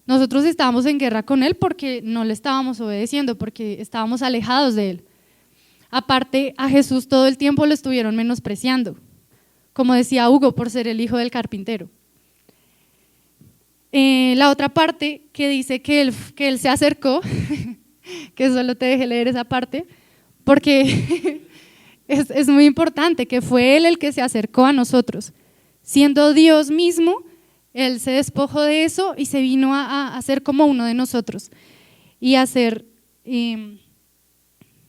Nosotros estábamos en guerra con él porque no le estábamos obedeciendo, porque estábamos alejados de él. Aparte, a Jesús todo el tiempo lo estuvieron menospreciando, como decía Hugo, por ser el hijo del carpintero. La otra parte que dice que él se acercó, que solo te dejé leer esa parte, porque es muy importante, que fue él el que se acercó a nosotros. Siendo Dios mismo, él se despojó de eso y se vino a ser como uno de nosotros y a ser,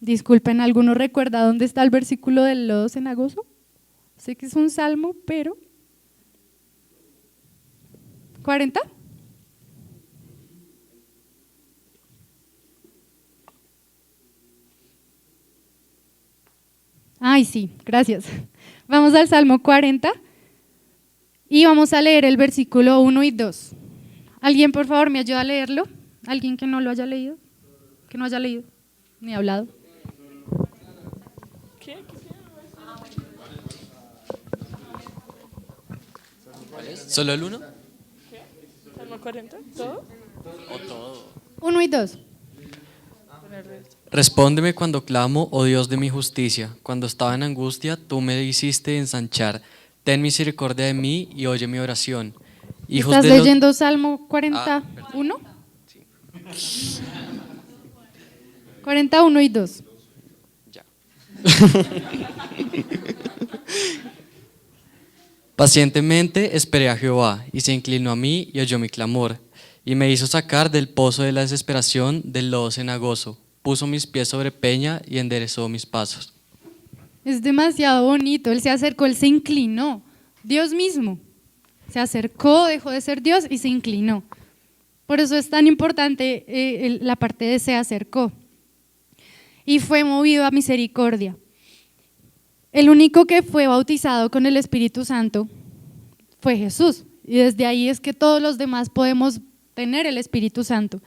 disculpen, ¿alguno recuerda dónde está el versículo del lodo cenagoso? Sé que es un salmo, pero ¿40? Ay, sí, gracias. Vamos al Salmo 40 y vamos a leer el versículo 1 y 2. ¿Alguien, por favor, me ayuda a leerlo? ¿Alguien que no lo haya leído? Que no haya leído ni hablado. ¿Solo el 1? ¿Salmo 40? ¿Todo? ¿O todo? 1 y 2. Respóndeme cuando clamo, oh Dios de mi justicia. Cuando estaba en angustia, tú me hiciste ensanchar. Ten misericordia de mí y oye mi oración. ¿Estás leyendo Salmo 41? Sí. 41 y 2. Ya. Pacientemente esperé a Jehová, y se inclinó a mí y oyó mi clamor, y me hizo sacar del pozo de la desesperación, del lodo cenagoso. Puso mis pies sobre peña y enderezó mis pasos. Es demasiado bonito, él se acercó, él se inclinó, Dios mismo se acercó, dejó de ser Dios y se inclinó. Por eso es tan importante la parte de se acercó y fue movido a misericordia. El único que fue bautizado con el Espíritu Santo fue Jesús, y desde ahí es que todos los demás podemos tener el Espíritu Santo,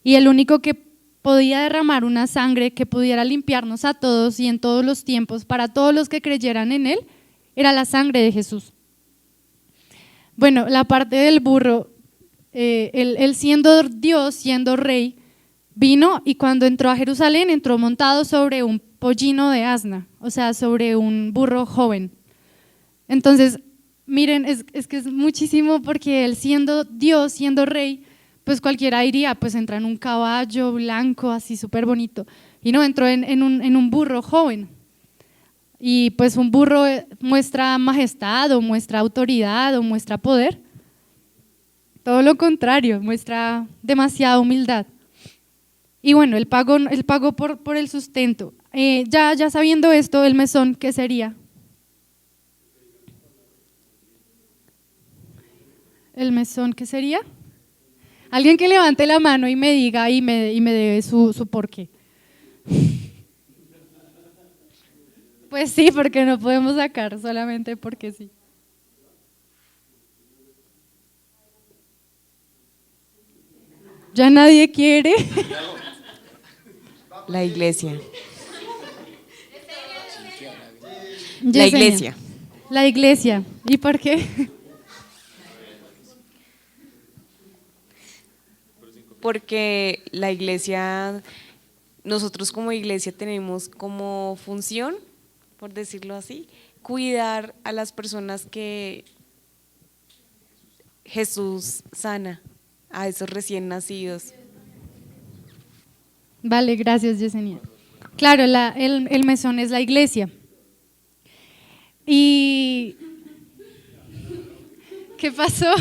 y el único que podía derramar una sangre que pudiera limpiarnos a todos y en todos los tiempos para todos los que creyeran en él, era la sangre de Jesús. Bueno, la parte del burro, él siendo Dios, siendo rey, vino y cuando entró a Jerusalén entró montado sobre un pollino de asna, o sea, sobre un burro joven. Entonces, miren, es que es muchísimo porque él siendo Dios, siendo rey, pues cualquiera diría, pues entra en un caballo blanco, así súper bonito. Y no, entró en un burro joven. Y pues un burro muestra majestad, o muestra autoridad, o muestra poder. Todo lo contrario, muestra demasiada humildad. Y bueno, él pagó por el sustento. Ya sabiendo esto, el mesón, ¿qué sería? ¿El mesón qué sería? Alguien que levante la mano y me diga y me dé su porqué. Pues sí, porque no podemos sacar solamente porque sí. ¿Ya nadie quiere? La iglesia. Yesenia. La iglesia. La iglesia. ¿Y por qué? Porque la iglesia, nosotros como iglesia tenemos como función, por decirlo así, cuidar a las personas que Jesús sana, a esos recién nacidos. Vale, gracias, Yesenia. Claro, el mesón es la iglesia. ¿Y qué pasó?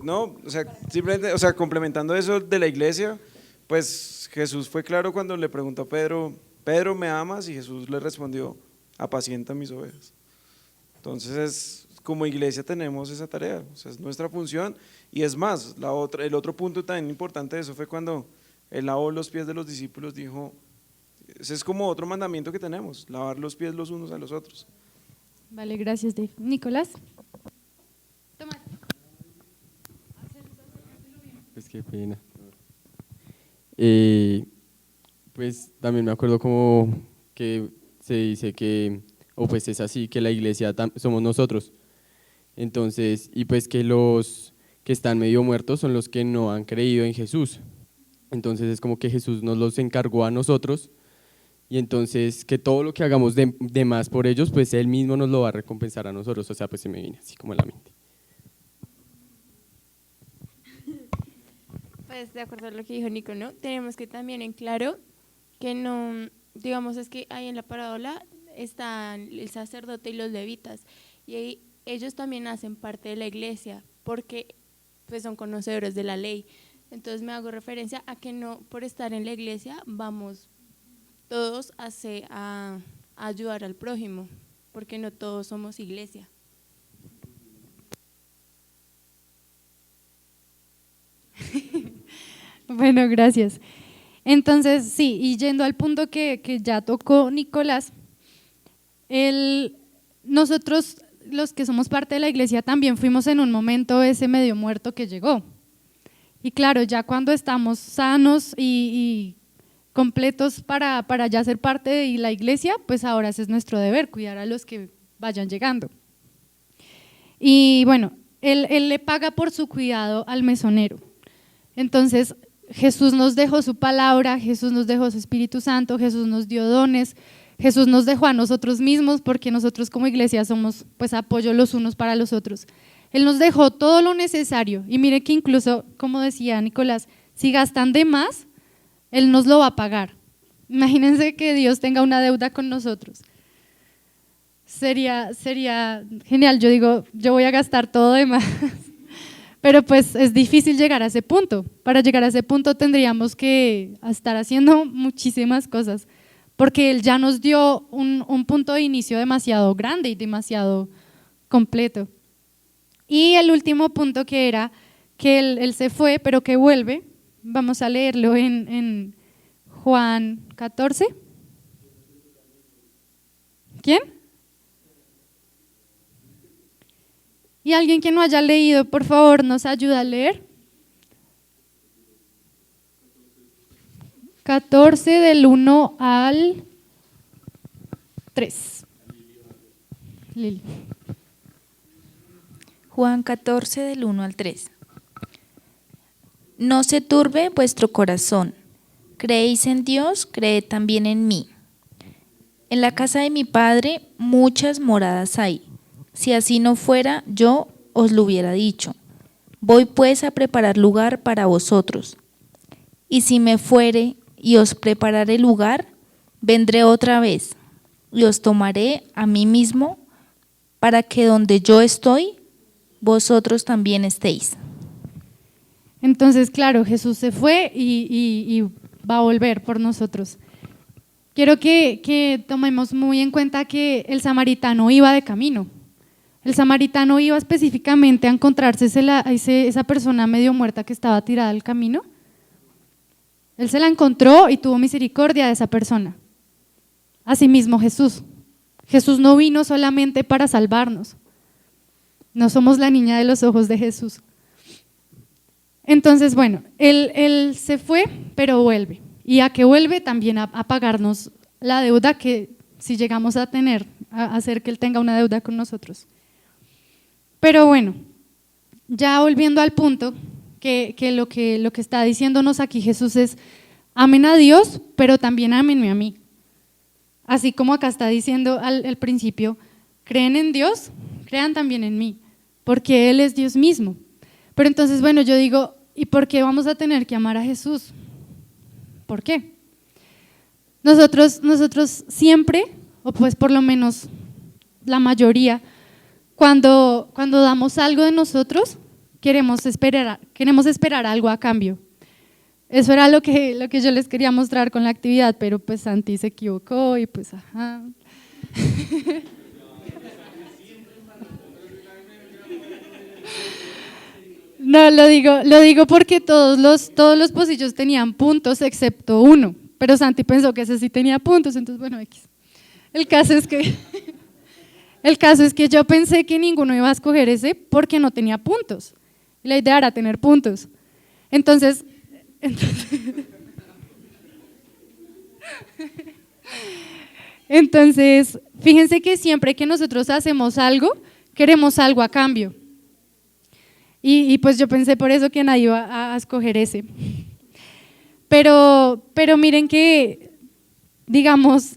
No, o sea, simplemente, o sea, complementando eso de la iglesia, pues Jesús fue claro cuando le preguntó a Pedro, Pedro, ¿me amas? Y Jesús le respondió, apacienta mis ovejas. Entonces, como iglesia tenemos esa tarea, o sea, es nuestra función. Y es más, el otro punto también importante de eso fue cuando él lavó los pies de los discípulos, dijo, ese es como otro mandamiento que tenemos, lavar los pies los unos a los otros. Vale, gracias, Dave. Nicolás. Pues qué pena. Pues también me acuerdo como que se dice que, o pues es así, que la iglesia somos nosotros. Entonces, y pues que los que están medio muertos son los que no han creído en Jesús. Entonces es como que Jesús nos los encargó a nosotros, y entonces que todo lo que hagamos de más por ellos, pues Él mismo nos lo va a recompensar a nosotros. O sea, pues se me viene así como a la mente. Pues de acuerdo a lo que dijo Nico, ¿no? Tenemos que también en claro que no, digamos, es que ahí en la parábola están el sacerdote y los levitas, y ahí ellos también hacen parte de la iglesia porque pues son conocedores de la ley. Entonces me hago referencia a que no por estar en la iglesia vamos todos a ayudar al prójimo, porque no todos somos iglesia. Bueno, gracias. Entonces, sí, y yendo al punto que ya tocó Nicolás, nosotros los que somos parte de la iglesia también fuimos en un momento ese medio muerto que llegó. Y claro, ya cuando estamos sanos y completos para ya ser parte de la iglesia, pues ahora ese es nuestro deber, cuidar a los que vayan llegando. Y bueno, él le paga por su cuidado al mesonero. Entonces, Jesús nos dejó su palabra, Jesús nos dejó su Espíritu Santo, Jesús nos dio dones, Jesús nos dejó a nosotros mismos, porque nosotros como iglesia somos pues apoyo los unos para los otros. Él nos dejó todo lo necesario, y mire que incluso, como decía Nicolás, si gastan de más, Él nos lo va a pagar. Imagínense que Dios tenga una deuda con nosotros. Sería genial. Yo digo, yo voy a gastar todo de más. Pero pues es difícil llegar a ese punto. Para llegar a ese punto tendríamos que estar haciendo muchísimas cosas, porque Él ya nos dio un punto de inicio demasiado grande y demasiado completo. Y el último punto, que era que él se fue, pero que vuelve. Vamos a leerlo en Juan 14. ¿Quién? Y alguien que no haya leído, por favor, nos ayuda a leer. 14 del 1 al 3. Lili. Juan 14 del 1 al 3. No se turbe vuestro corazón. Creéis en Dios, creed también en mí. En la casa de mi Padre muchas moradas hay. Si así no fuera, yo os lo hubiera dicho. Voy pues a preparar lugar para vosotros. Y si me fuere y os prepararé lugar, vendré otra vez y os tomaré a mí mismo, para que donde yo estoy, vosotros también estéis. Entonces, claro, Jesús se fue y va a volver por nosotros. Quiero que tomemos muy en cuenta que el samaritano iba de camino. El samaritano iba específicamente a encontrarse esa persona medio muerta que estaba tirada al camino. Él se la encontró y tuvo misericordia de esa persona. Asimismo Jesús. Jesús no vino solamente para salvarnos. No somos la niña de los ojos de Jesús. Entonces, bueno, él se fue, pero vuelve. Y a que vuelve también a pagarnos la deuda que si llegamos a tener, a hacer que Él tenga una deuda con nosotros. Pero bueno, ya volviendo al punto, que lo que está diciéndonos aquí Jesús es, amen a Dios, pero también ámenme a mí. Así como acá está diciendo al principio, creen en Dios, crean también en mí, porque Él es Dios mismo. Pero entonces, bueno, yo digo, ¿y por qué vamos a tener que amar a Jesús? ¿Por qué? Nosotros siempre, o pues por lo menos la mayoría, cuando damos algo de nosotros, queremos esperar algo a cambio. Eso era lo que yo les quería mostrar con la actividad, pero pues Santi se equivocó y pues ajá. No, lo digo porque todos los pocillos tenían puntos excepto uno, pero Santi pensó que ese sí tenía puntos, entonces bueno, X. El caso es que yo pensé que ninguno iba a escoger ese porque no tenía puntos. La idea era tener puntos. Entonces fíjense que siempre que nosotros hacemos algo, queremos algo a cambio. Y pues yo pensé por eso que nadie iba a escoger ese. Pero miren que, digamos,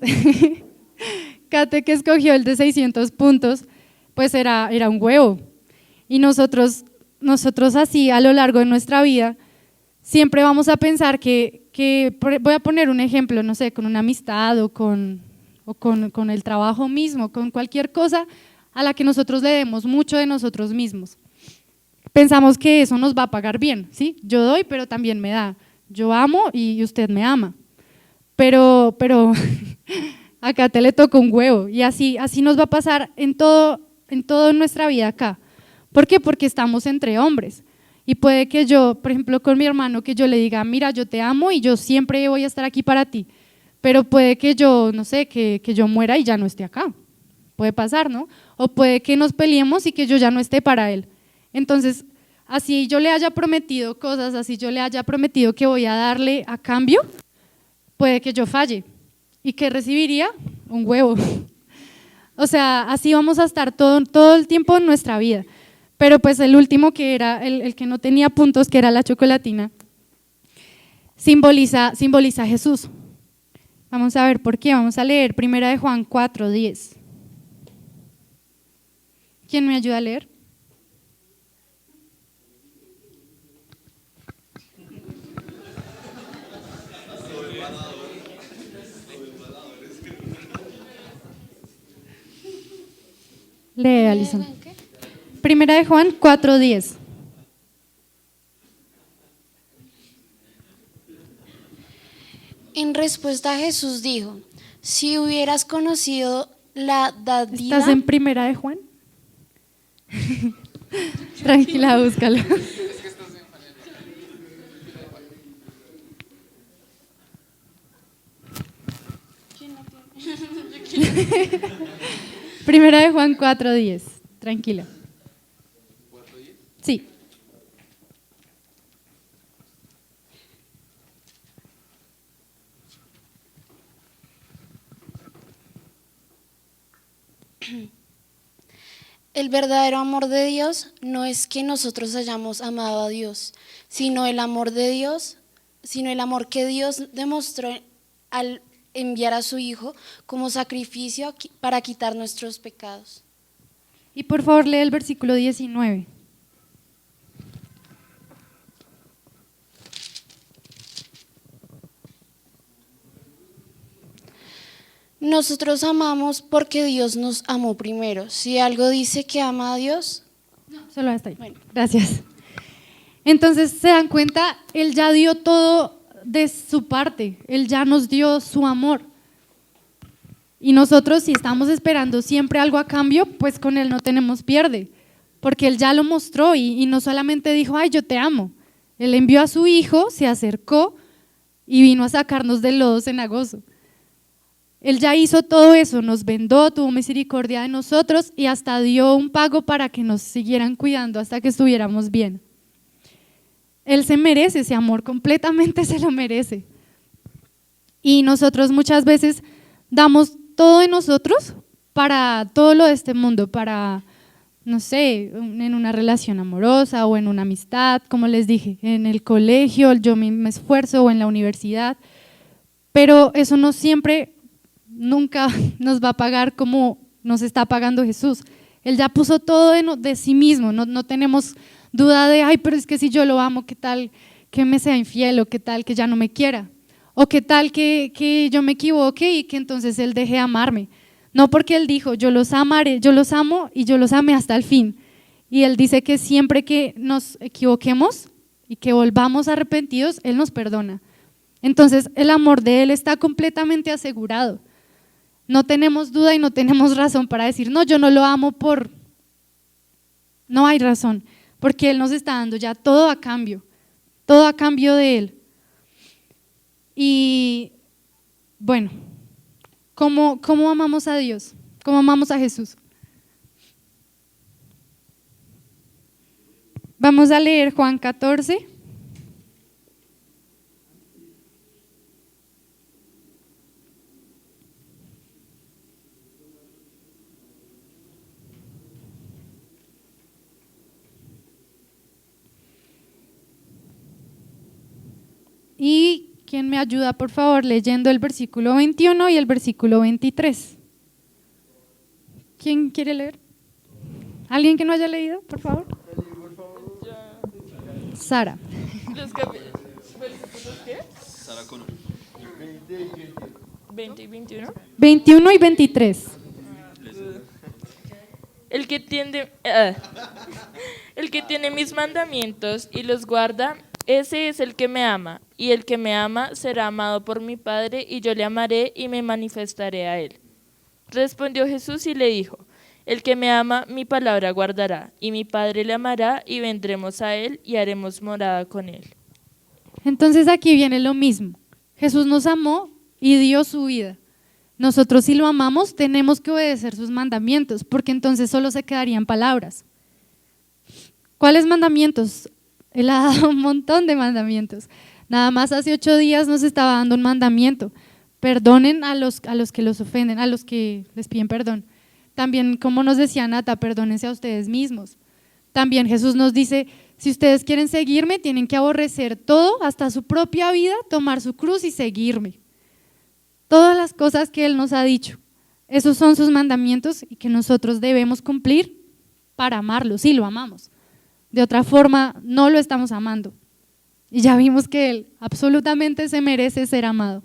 Kate que escogió el de 600 puntos, pues era un huevo. Y nosotros así a lo largo de nuestra vida, siempre vamos a pensar que voy a poner un ejemplo, no sé, con una amistad o con el trabajo mismo, con cualquier cosa a la que nosotros le demos mucho de nosotros mismos. Pensamos que eso nos va a pagar bien, ¿sí? Yo doy, pero también me da. Yo amo y usted me ama. Pero acá te le tocó un huevo y así nos va a pasar en todo en nuestra vida acá. ¿Por qué? Porque estamos entre hombres. Y puede que yo, por ejemplo, con mi hermano, que yo le diga, mira, yo te amo y yo siempre voy a estar aquí para ti. Pero puede que yo, no sé, que yo muera y ya no esté acá. Puede pasar, ¿no? O puede que nos peleemos y que yo ya no esté para él. Entonces, así yo le haya prometido cosas, así yo le haya prometido que voy a darle a cambio, puede que yo falle. ¿Y qué recibiría? Un huevo. O sea, así vamos a estar todo el tiempo en nuestra vida. Pero pues el último, que era el que no tenía puntos, que era la chocolatina, simboliza a Jesús. Vamos a ver por qué. Vamos a leer 1 Juan 4:10. ¿Quién me ayuda a leer? Lee, Alison. 1 Juan 4:10. En respuesta Jesús dijo, si hubieras conocido la dádiva… ¿Estás en 1 Juan? Tranquila, búscalo. Primera de Juan 4:10. Tranquila. Sí. El verdadero amor de Dios no es que nosotros hayamos amado a Dios, sino el amor que Dios demostró al enviar a su Hijo como sacrificio para quitar nuestros pecados. Y por favor lee el versículo 19. Nosotros amamos porque Dios nos amó primero. Si algo dice que ama a Dios… No, solo hasta ahí. Bueno, gracias. Entonces, ¿se dan cuenta? Él ya dio todo de su parte. Él ya nos dio su amor. Y nosotros, si estamos esperando siempre algo a cambio, pues con Él no tenemos pierde. Porque Él ya lo mostró y no solamente dijo, ay, yo te amo. Él envió a su Hijo, se acercó y vino a sacarnos del lodo cenagoso. Él ya hizo todo eso, nos vendó, tuvo misericordia de nosotros y hasta dio un pago para que nos siguieran cuidando hasta que estuviéramos bien. Él se merece ese amor, completamente se lo merece. Y nosotros muchas veces damos todo de nosotros para todo lo de este mundo, para, no sé, en una relación amorosa o en una amistad, como les dije, en el colegio, yo me esfuerzo o en la universidad, pero eso no siempre… nunca nos va a pagar como nos está pagando Jesús. Él ya puso todo de sí mismo, no tenemos duda de, ay, pero es que si yo lo amo, ¿qué tal que me sea infiel? ¿O qué tal que ya no me quiera? ¿O qué tal que yo me equivoque y que entonces Él deje de amarme? No, porque Él dijo, yo los amaré, yo los amo y yo los amé hasta el fin. Y Él dice que siempre que nos equivoquemos y que volvamos arrepentidos, Él nos perdona. Entonces el amor de Él está completamente asegurado. No tenemos duda y no tenemos razón para decir, no, yo no lo amo por… No hay razón, porque Él nos está dando ya todo a cambio de Él. Y bueno, ¿cómo amamos a Dios? ¿Cómo amamos a Jesús? Vamos a leer Juan 14. Y ¿quién me ayuda, por favor, leyendo el versículo 21 y el versículo 23? ¿Quién quiere leer? ¿Alguien que no haya leído, por favor? Sara. ¿Los versículos qué? Sara Cono. 20 y 21. 21 y 23. El que tiene mis mandamientos y los guarda, ese es el que me ama, y el que me ama será amado por mi Padre, y yo le amaré y me manifestaré a él. Respondió Jesús y le dijo, el que me ama, mi palabra guardará, y mi Padre le amará, y vendremos a él y haremos morada con él. Entonces aquí viene lo mismo. Jesús nos amó y dio su vida. Nosotros, si lo amamos, tenemos que obedecer sus mandamientos, porque entonces solo se quedarían palabras. ¿Cuáles mandamientos? Él ha dado un montón de mandamientos. Nada más hace 8 días nos estaba dando un mandamiento. Perdonen a los que los ofenden, a los que les piden perdón. También, como nos decía Nata, perdónense a ustedes mismos. También Jesús nos dice, si ustedes quieren seguirme, tienen que aborrecer todo, hasta su propia vida, tomar su cruz y seguirme. Todas las cosas que Él nos ha dicho, esos son sus mandamientos y que nosotros debemos cumplir para amarlo, si lo amamos. De otra forma, no lo estamos amando. Y ya vimos que Él absolutamente se merece ser amado.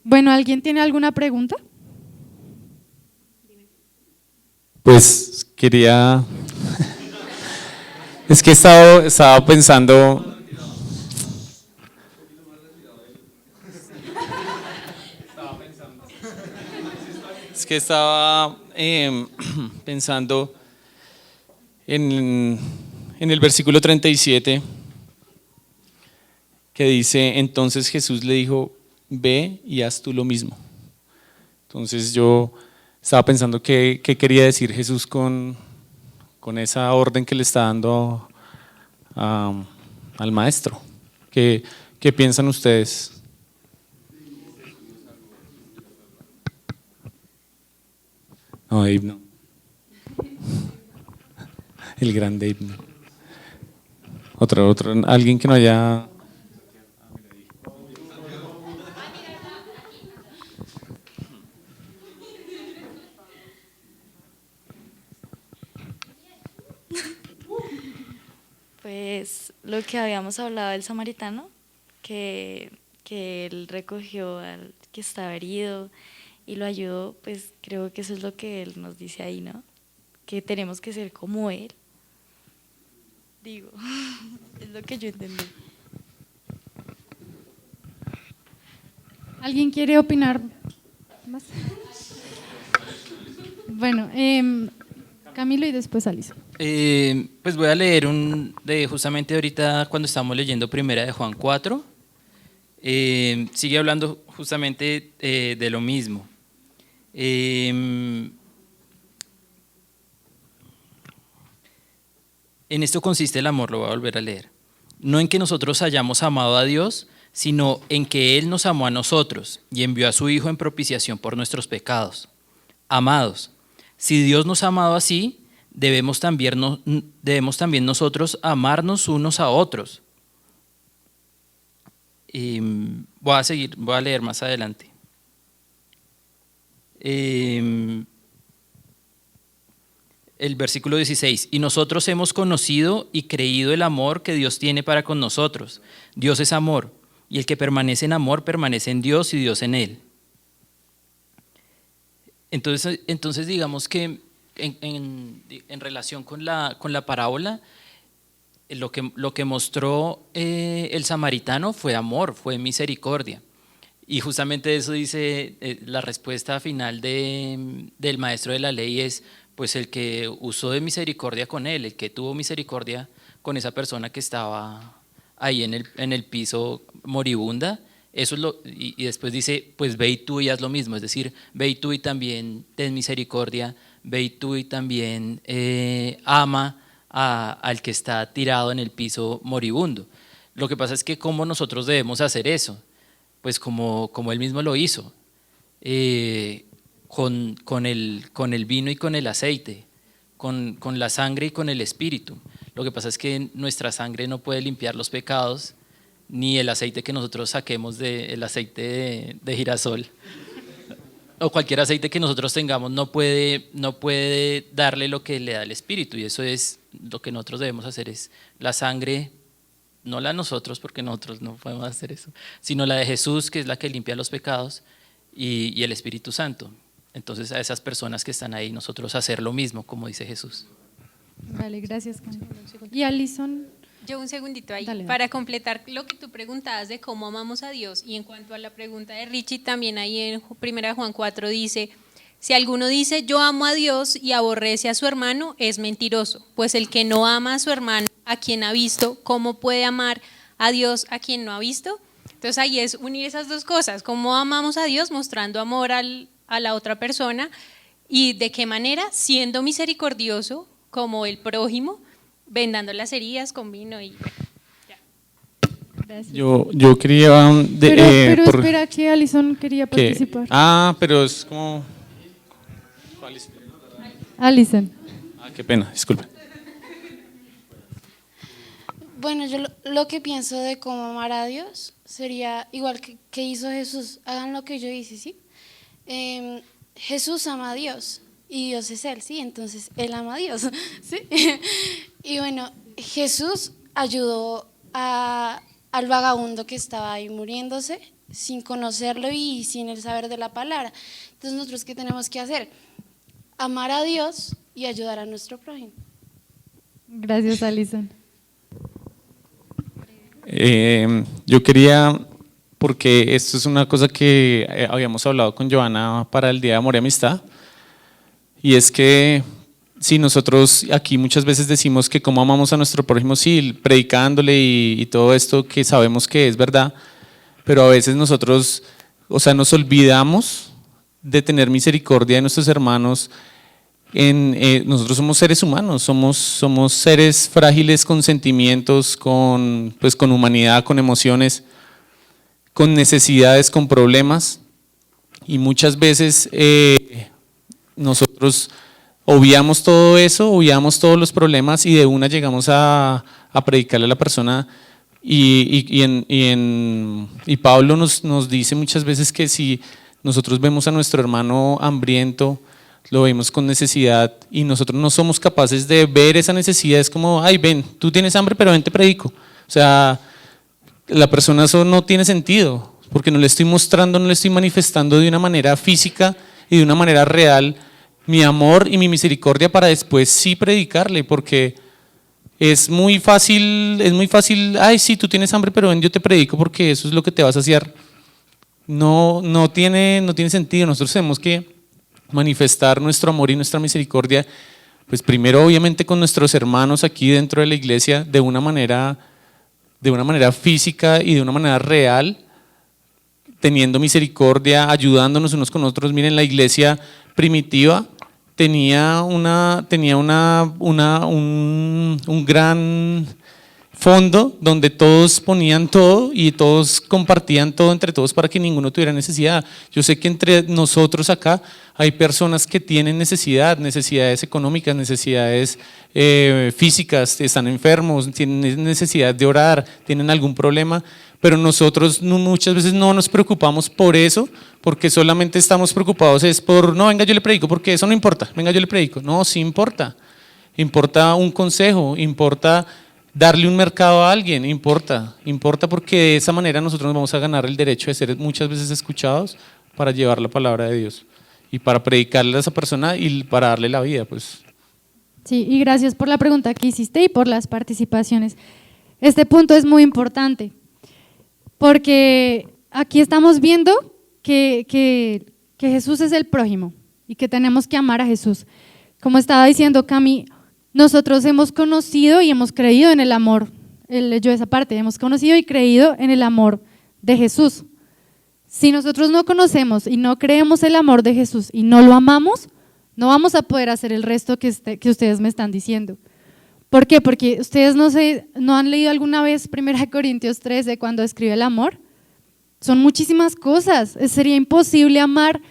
Bueno, ¿alguien tiene alguna pregunta? Pues quería… Es que estaba pensando… Es que estaba pensando en el versículo 37 que dice, entonces Jesús le dijo, ve y haz tú lo mismo. Entonces yo estaba pensando qué quería decir Jesús con esa orden que le está dando al maestro. ¿Qué piensan ustedes? No, Dave no. El gran Dave no. Otro, alguien que no haya… Pues lo que habíamos hablado del samaritano, que él recogió al que estaba herido y lo ayudó, pues creo que eso es lo que él nos dice ahí, ¿no? Que tenemos que ser como él. Digo, es lo que yo entendí. ¿Alguien quiere opinar más? Bueno, Camilo y después Alison. Pues voy a leer justamente ahorita cuando estamos leyendo Primera de Juan 4. Sigue hablando justamente de lo mismo. En esto consiste el amor, lo voy a volver a leer. No en que nosotros hayamos amado a Dios, sino en que Él nos amó a nosotros y envió a su Hijo en propiciación por nuestros pecados. Amados, si Dios nos ha amado así, debemos también nosotros amarnos unos a otros. Voy a leer más adelante. El versículo 16, y nosotros hemos conocido y creído el amor que Dios tiene para con nosotros. Dios es amor, y el que permanece en amor permanece en Dios y Dios en él. Entonces digamos que en relación con la parábola, lo que mostró el samaritano fue amor, fue misericordia. Y justamente eso dice la respuesta final del maestro de la ley es, pues el que usó de misericordia con él, el que tuvo misericordia con esa persona que estaba ahí en el piso moribunda, eso es y después dice, pues ve y tú y haz lo mismo, es decir, ve y tú y también ten misericordia, ve y tú y también ama al que está tirado en el piso moribundo. Lo que pasa es que ¿cómo nosotros debemos hacer eso? Pues como él mismo lo hizo, con el vino y con el aceite, con la sangre y con el espíritu. Lo que pasa es que nuestra sangre no puede limpiar los pecados, ni el aceite que nosotros saquemos del aceite de girasol o cualquier aceite que nosotros tengamos no puede darle lo que le da el espíritu, y eso es lo que nosotros debemos hacer, es la sangre, no la de nosotros porque nosotros no podemos hacer eso, sino la de Jesús, que es la que limpia los pecados, y el Espíritu Santo. Entonces a esas personas que están ahí nosotros hacer lo mismo, como dice Jesús. Vale, gracias, Camila. Y Alison. Yo un segundito ahí, Dale. para completar lo que tú preguntabas de cómo amamos a Dios, y en cuanto a la pregunta de Richie, también ahí en 1 Juan 4 dice, si alguno dice yo amo a Dios y aborrece a su hermano, es mentiroso, pues el que no ama a su hermano, a quien ha visto, ¿cómo puede amar a Dios a quien no ha visto? Entonces ahí es unir esas dos cosas, cómo amamos a Dios mostrando amor a la otra persona, y de qué manera, siendo misericordioso como el prójimo, vendando las heridas con vino y ya. Gracias. Yo quería... pero espera, que Alison quería participar. Pero es como... Alison. Qué pena, disculpe. Bueno, yo lo que pienso de cómo amar a Dios sería igual que hizo Jesús. Hagan lo que yo hice, ¿sí? Jesús ama a Dios y Dios es Él, ¿sí? Entonces Él ama a Dios, ¿sí? Y bueno, Jesús ayudó al vagabundo que estaba ahí muriéndose sin conocerlo y sin el saber de la palabra. Entonces nosotros, ¿qué tenemos que hacer? Amar a Dios y ayudar a nuestro prójimo. Gracias, Alison. Yo quería, porque esto es una cosa que habíamos hablado con Joana para el Día de Amor y Amistad, y es que si nosotros aquí muchas veces decimos que cómo amamos a nuestro prójimo, sí, predicándole y todo esto que sabemos que es verdad, pero a veces nosotros, nos olvidamos de tener misericordia de nuestros hermanos. Nosotros somos seres humanos, somos seres frágiles con sentimientos, con humanidad, con emociones, con necesidades, con problemas, y muchas veces nosotros obviamos todo eso, obviamos todos los problemas y de una llegamos a predicarle a la persona, y Pablo nos dice muchas veces que si nosotros vemos a nuestro hermano hambriento, lo vemos con necesidad y nosotros no somos capaces de ver esa necesidad. Es como, ay, ven, tú tienes hambre, pero ven, te predico. O sea, la persona, eso no tiene sentido, porque no le estoy mostrando, no le estoy manifestando de una manera física y de una manera real mi amor y mi misericordia para después sí predicarle, porque es muy fácil, ay, sí, tú tienes hambre, pero ven, yo te predico porque eso es lo que te va a saciar. No tiene sentido. Nosotros tenemos que manifestar nuestro amor y nuestra misericordia, pues primero obviamente con nuestros hermanos aquí dentro de la iglesia de una manera física y de una manera real, teniendo misericordia, ayudándonos unos con otros. Miren, la iglesia primitiva tenía un gran fondo donde todos ponían todo y todos compartían todo entre todos para que ninguno tuviera necesidad. Yo sé que entre nosotros acá hay personas que tienen necesidades económicas, necesidades físicas, están enfermos, tienen necesidad de orar, tienen algún problema, pero nosotros muchas veces no nos preocupamos por eso, porque solamente estamos preocupados es por, no, venga yo le predico, porque eso no importa, venga yo le predico. No, sí importa un consejo, importa darle un mercado a alguien, importa porque de esa manera nosotros nos vamos a ganar el derecho de ser muchas veces escuchados para llevar la palabra de Dios y para predicarle a esa persona y para darle la vida, pues. Sí, y gracias por la pregunta que hiciste y por las participaciones. Este punto es muy importante, porque aquí estamos viendo que Jesús es el prójimo y que tenemos que amar a Jesús. Como estaba diciendo Cami, nosotros hemos conocido y hemos creído en el amor, él leyó esa parte, hemos conocido y creído en el amor de Jesús. Si nosotros no conocemos y no creemos el amor de Jesús y no lo amamos, no vamos a poder hacer el resto que ustedes me están diciendo. ¿Por qué? Porque ustedes no han leído alguna vez 1 Corintios 13 cuando describe el amor. Son muchísimas cosas. Sería imposible amar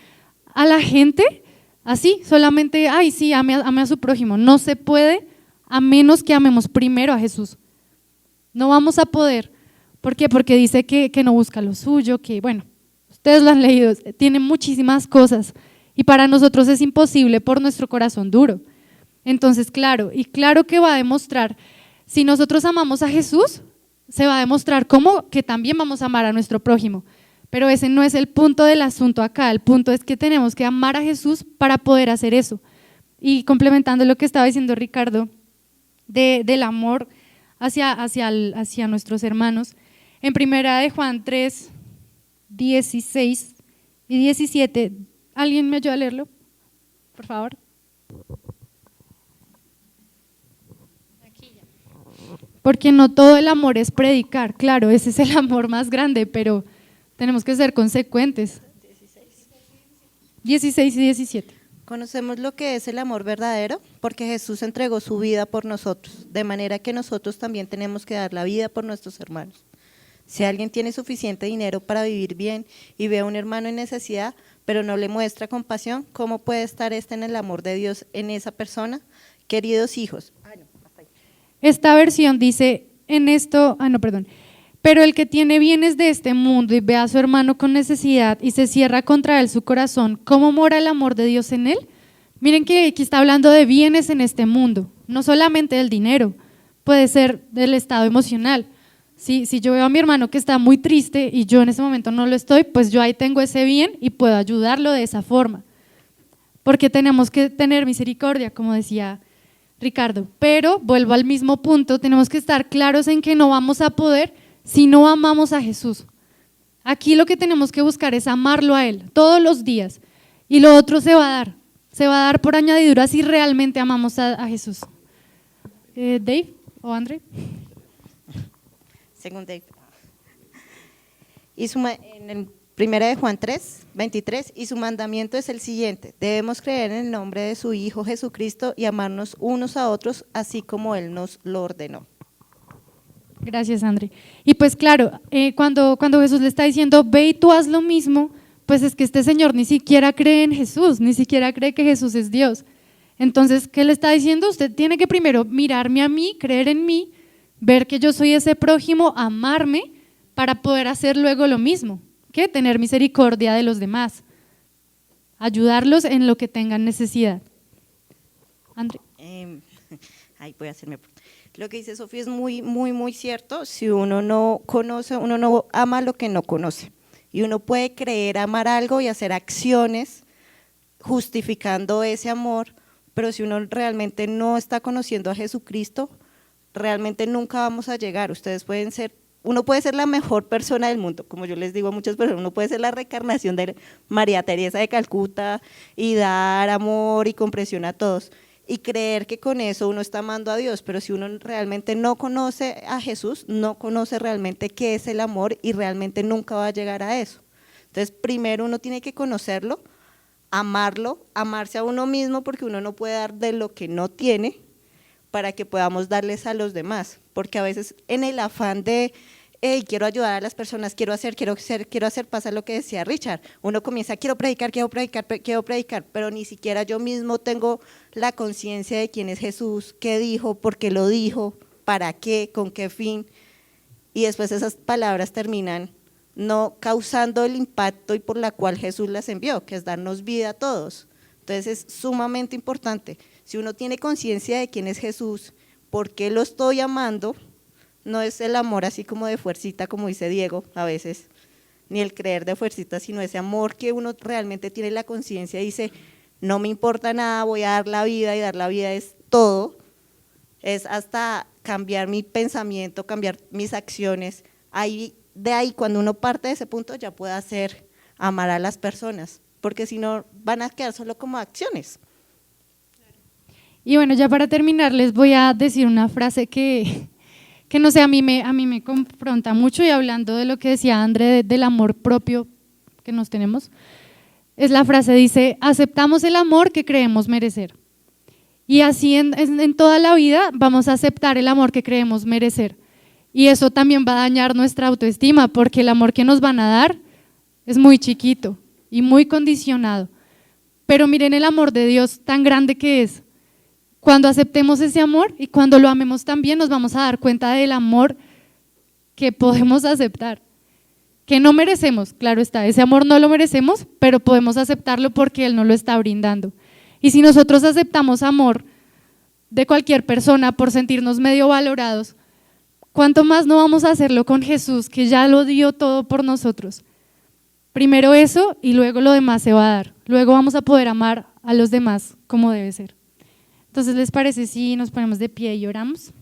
a la gente así, solamente, ay, sí, ame a su prójimo. No se puede a menos que amemos primero a Jesús. No vamos a poder. ¿Por qué? Porque dice que no busca lo suyo, que bueno, ustedes lo han leído, tiene muchísimas cosas y para nosotros es imposible por nuestro corazón duro. Entonces, claro que va a demostrar, si nosotros amamos a Jesús, se va a demostrar cómo que también vamos a amar a nuestro prójimo. Pero ese no es el punto del asunto acá, el punto es que tenemos que amar a Jesús para poder hacer eso. Y complementando lo que estaba diciendo Ricardo, del amor hacia nuestros hermanos, en 1 Juan 3, 16 y 17, ¿alguien me ayuda a leerlo? Por favor. Porque no todo el amor es predicar, claro, ese es el amor más grande, pero tenemos que ser consecuentes. 16 y 17. Conocemos lo que es el amor verdadero porque Jesús entregó su vida por nosotros, de manera que nosotros también tenemos que dar la vida por nuestros hermanos. Si alguien tiene suficiente dinero para vivir bien y ve a un hermano en necesidad, pero no le muestra compasión, ¿cómo puede estar en el amor de Dios en esa persona? Queridos hijos. Esta versión dice pero el que tiene bienes de este mundo y ve a su hermano con necesidad y se cierra contra él su corazón, ¿cómo mora el amor de Dios en él? Miren que aquí está hablando de bienes en este mundo, no solamente del dinero, puede ser del estado emocional. Si yo veo a mi hermano que está muy triste y yo en ese momento no lo estoy, pues yo ahí tengo ese bien y puedo ayudarlo de esa forma. Porque tenemos que tener misericordia, como decía Ricardo, pero vuelvo al mismo punto, tenemos que estar claros en que no vamos a poder si no amamos a Jesús. Aquí lo que tenemos que buscar es amarlo a Él todos los días y lo otro se va a dar por añadidura si realmente amamos a Jesús. Dave o André. Según Dave. En el 1 Juan 3, 23, y su mandamiento es el siguiente: debemos creer en el nombre de su Hijo Jesucristo y amarnos unos a otros, así como Él nos lo ordenó. Gracias, André. Y pues claro, cuando Jesús le está diciendo, ve y tú haz lo mismo, pues es que este señor ni siquiera cree en Jesús, ni siquiera cree que Jesús es Dios. Entonces, ¿qué le está diciendo? Usted tiene que primero mirarme a mí, creer en mí, ver que yo soy ese prójimo, amarme, para poder hacer luego lo mismo, que tener misericordia de los demás. ayudarlos en lo que tengan necesidad. André. Ahí voy a hacerme. Lo que dice Sofía es muy cierto. Si uno no conoce, uno no ama lo que no conoce. Y uno puede creer amar algo y hacer acciones justificando ese amor, pero si uno realmente no está conociendo a Jesucristo, realmente nunca vamos a llegar. Uno puede ser la mejor persona del mundo, como yo les digo a muchas personas, uno puede ser la reencarnación de María Teresa de Calcuta y dar amor y comprensión a todos y creer que con eso uno está amando a Dios, pero si uno realmente no conoce a Jesús, no conoce realmente qué es el amor y realmente nunca va a llegar a eso. Entonces primero uno tiene que conocerlo, amarlo, amarse a uno mismo, porque uno no puede dar de lo que no tiene para que podamos darles a los demás, porque a veces en el afán de quiero ayudar a las personas, quiero hacer, pasa lo que decía Richard, uno comienza, quiero predicar, pero ni siquiera yo mismo tengo la conciencia de quién es Jesús, qué dijo, por qué lo dijo, para qué, con qué fin, y después esas palabras terminan no causando el impacto y por la cual Jesús las envió, que es darnos vida a todos. Entonces es sumamente importante. Si uno tiene conciencia de quién es Jesús, por qué lo estoy amando, no es el amor así como de fuercita, como dice Diego a veces, ni el creer de fuercita, sino ese amor que uno realmente tiene la conciencia y dice, no me importa nada, voy a dar la vida, y dar la vida es todo, es hasta cambiar mi pensamiento, cambiar mis acciones. De ahí, cuando uno parte de ese punto, ya puede hacer amar a las personas, porque si no van a quedar solo como acciones. Y bueno, ya para terminar les voy a decir una frase que no sé, a mí me confronta mucho, y hablando de lo que decía André del amor propio que nos tenemos, es la frase, dice, aceptamos el amor que creemos merecer. Y así en toda la vida vamos a aceptar el amor que creemos merecer. Y eso también va a dañar nuestra autoestima, porque el amor que nos van a dar es muy chiquito y muy condicionado. Pero miren el amor de Dios tan grande que es. Cuando aceptemos ese amor y cuando lo amemos también, nos vamos a dar cuenta del amor que podemos aceptar, que no merecemos, claro está, ese amor no lo merecemos, pero podemos aceptarlo porque Él nos lo está brindando. Y si nosotros aceptamos amor de cualquier persona por sentirnos medio valorados, ¿cuánto más no vamos a hacerlo con Jesús, que ya lo dio todo por nosotros? Primero eso y luego lo demás se va a dar. Luego vamos a poder amar a los demás como debe ser. Entonces, ¿les parece si nos ponemos de pie y oramos?